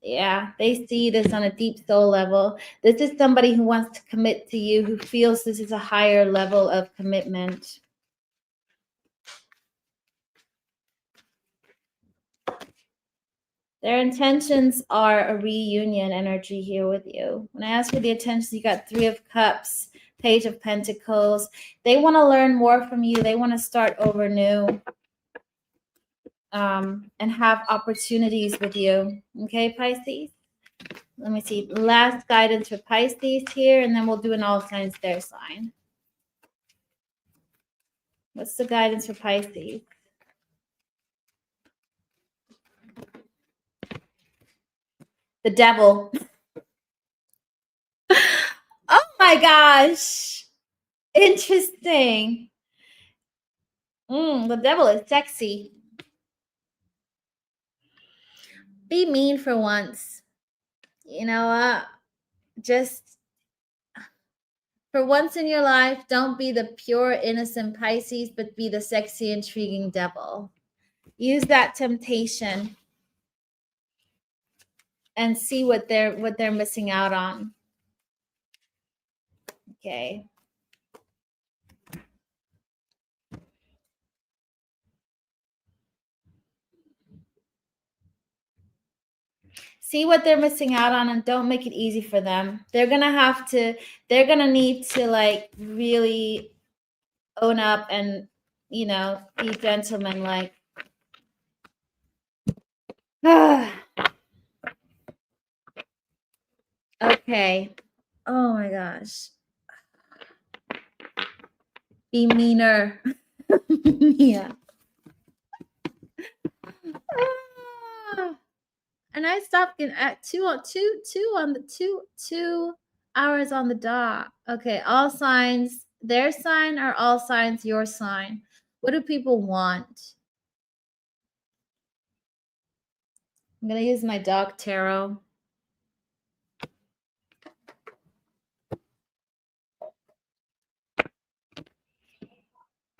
Yeah, they see this on a deep soul level. This is somebody who wants to commit to you, who feels this is a higher level of commitment. Their intentions are a reunion energy here with you. When I ask for the intentions, you got Three of Cups, Page of Pentacles. They want to learn more from you. They want to start over new. And have opportunities with you. Okay, Pisces? Let me see. Last guidance for Pisces here, and then we'll do an all signs their sign. What's the guidance for Pisces? The Devil. Oh my gosh. Interesting. The Devil is sexy. Be mean for once. You know what? Just for once in your life, don't be the pure, innocent Pisces, but be the sexy, intriguing devil. Use that temptation and see what they're missing out on. Okay. See what they're missing out on, and don't make it easy for them. They're gonna need to like really own up and, you know, be gentlemen like. Okay. Oh my gosh. Be meaner. Yeah. And I stopped at 2 hours on the dot. Okay, all signs, their sign, or all signs, your sign. What do people want? I'm going to use my dog tarot.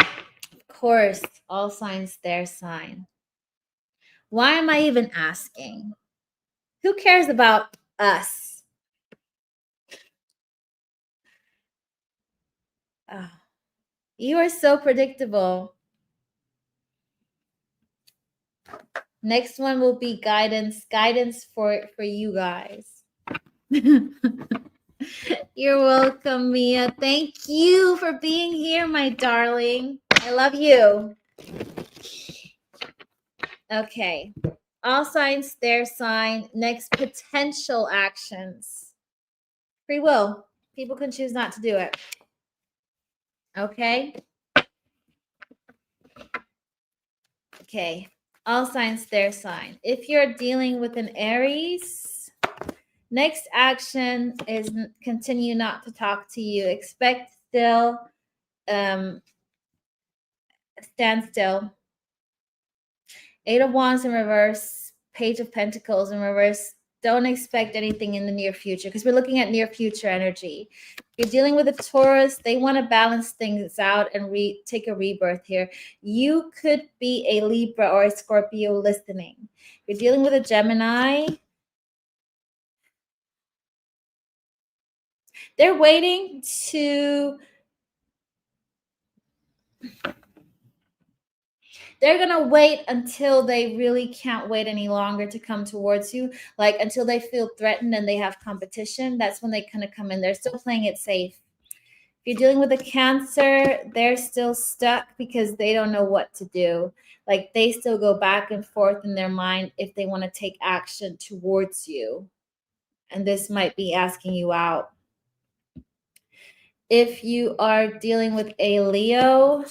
Of course, all signs their sign. Why am I even asking? Who cares about us? Oh, you are so predictable. Next one will be guidance for you guys. You're welcome, Mia. Thank you for being here, my darling. I love you. Okay. All signs, their sign. Next, potential actions. Free will. People can choose not to do it. Okay. Okay. All signs, their sign. If you're dealing with an Aries, next action is continue not to talk to you. Expect still, stand still. 8 of Wands in reverse, Page of Pentacles in reverse. Don't expect anything in the near future because we're looking at near future energy. If you're dealing with a Taurus, they want to balance things out and take a rebirth here. You could be a Libra or a Scorpio listening. If you're dealing with a Gemini, they're waiting to... They're going to wait until they really can't wait any longer to come towards you. Like until they feel threatened and they have competition. That's when they kind of come in. They're still playing it safe. If you're dealing with a Cancer, they're still stuck because they don't know what to do. Like they still go back and forth in their mind if they want to take action towards you. And this might be asking you out. If you are dealing with a Leo,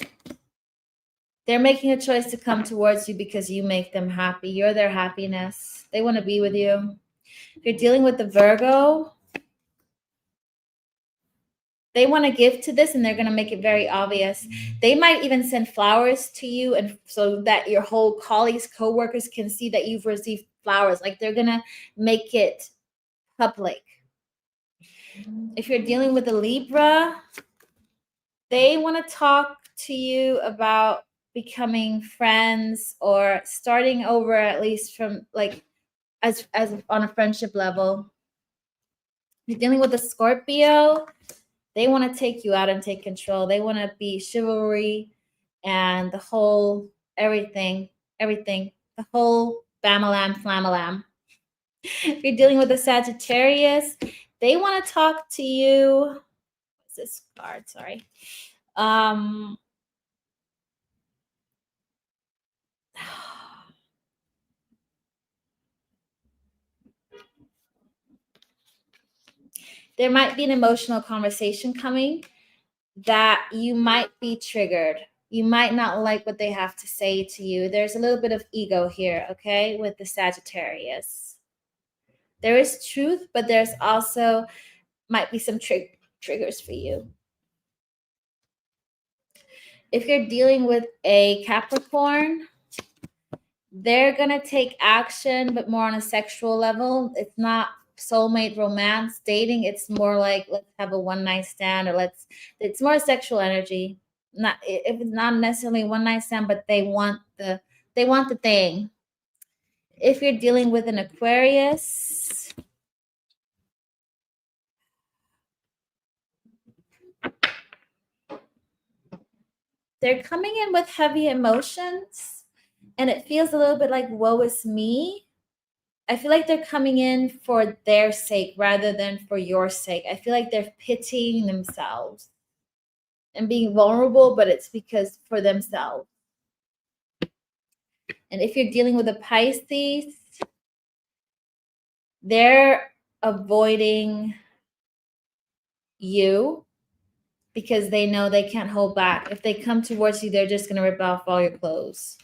they're making a choice to come towards you because you make them happy. You're their happiness. They want to be with you. If you're dealing with the Virgo, they want to give to this and they're going to make it very obvious. They might even send flowers to you and so that your whole colleagues, co-workers can see that you've received flowers. Like they're going to make it public. If you're dealing with a Libra, they want to talk to you about becoming friends or starting over, at least from like as on a friendship level. You're dealing with a Scorpio, they want to take you out and take control. They want to be chivalry and the whole everything, the whole bamalam flamalam. If you're dealing with a Sagittarius, they want to talk to you. What's this card? Sorry. There might be an emotional conversation coming that you might be triggered. You might not like what they have to say to you. There's a little bit of ego here, okay, with the Sagittarius. There is truth, but there's also might be some triggers for you. If you're dealing with a Capricorn, they're going to take action, but more on a sexual level. It's not soulmate romance dating. It's more like let's have a one-night stand, or it's more sexual energy. Not if it's not necessarily a one-night stand, but they want the thing. If you're dealing with an Aquarius, they're coming in with heavy emotions and it feels a little bit like woe is me. I feel like they're coming in for their sake rather than for your sake. I feel like they're pitying themselves and being vulnerable, but it's because for themselves. And if you're dealing with a Pisces, they're avoiding you because they know they can't hold back. If they come towards you, they're just going to rip off all your clothes.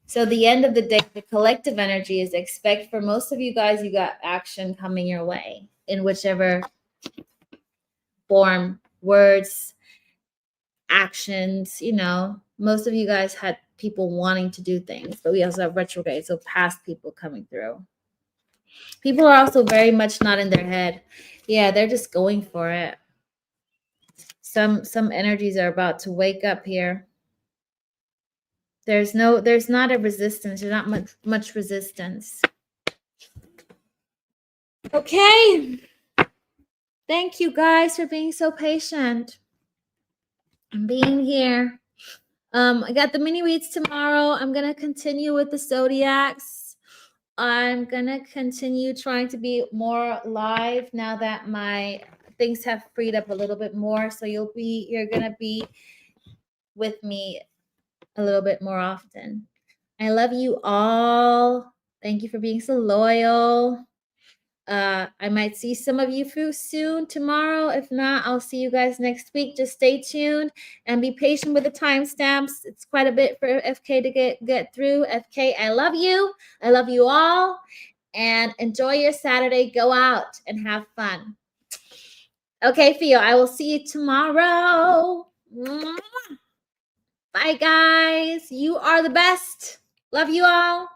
So the end of the day, the collective energy is expect for most of you guys, you got action coming your way in whichever form, words, actions, most of you guys had people wanting to do things, but we also have retrograde, so past people coming through. People are also very much not in their head. Yeah, they're just going for it. Some energies are about to wake up here. There's not a resistance. There's not much resistance. Okay. Thank you guys for being so patient and being here. I got the mini reads tomorrow. I'm gonna continue with the zodiacs. I'm gonna continue trying to be more live now that my things have freed up a little bit more. So you're gonna be with me a little bit more often. I love you all. Thank you for being so loyal. I might see some of you soon tomorrow. If not, I'll see you guys next week. Just stay tuned and be patient with the timestamps. It's quite a bit for FK to get through. FK, I love you. I love you all. And enjoy your Saturday. Go out and have fun. Okay, Theo, I will see you tomorrow. Bye, guys. You are the best. Love you all.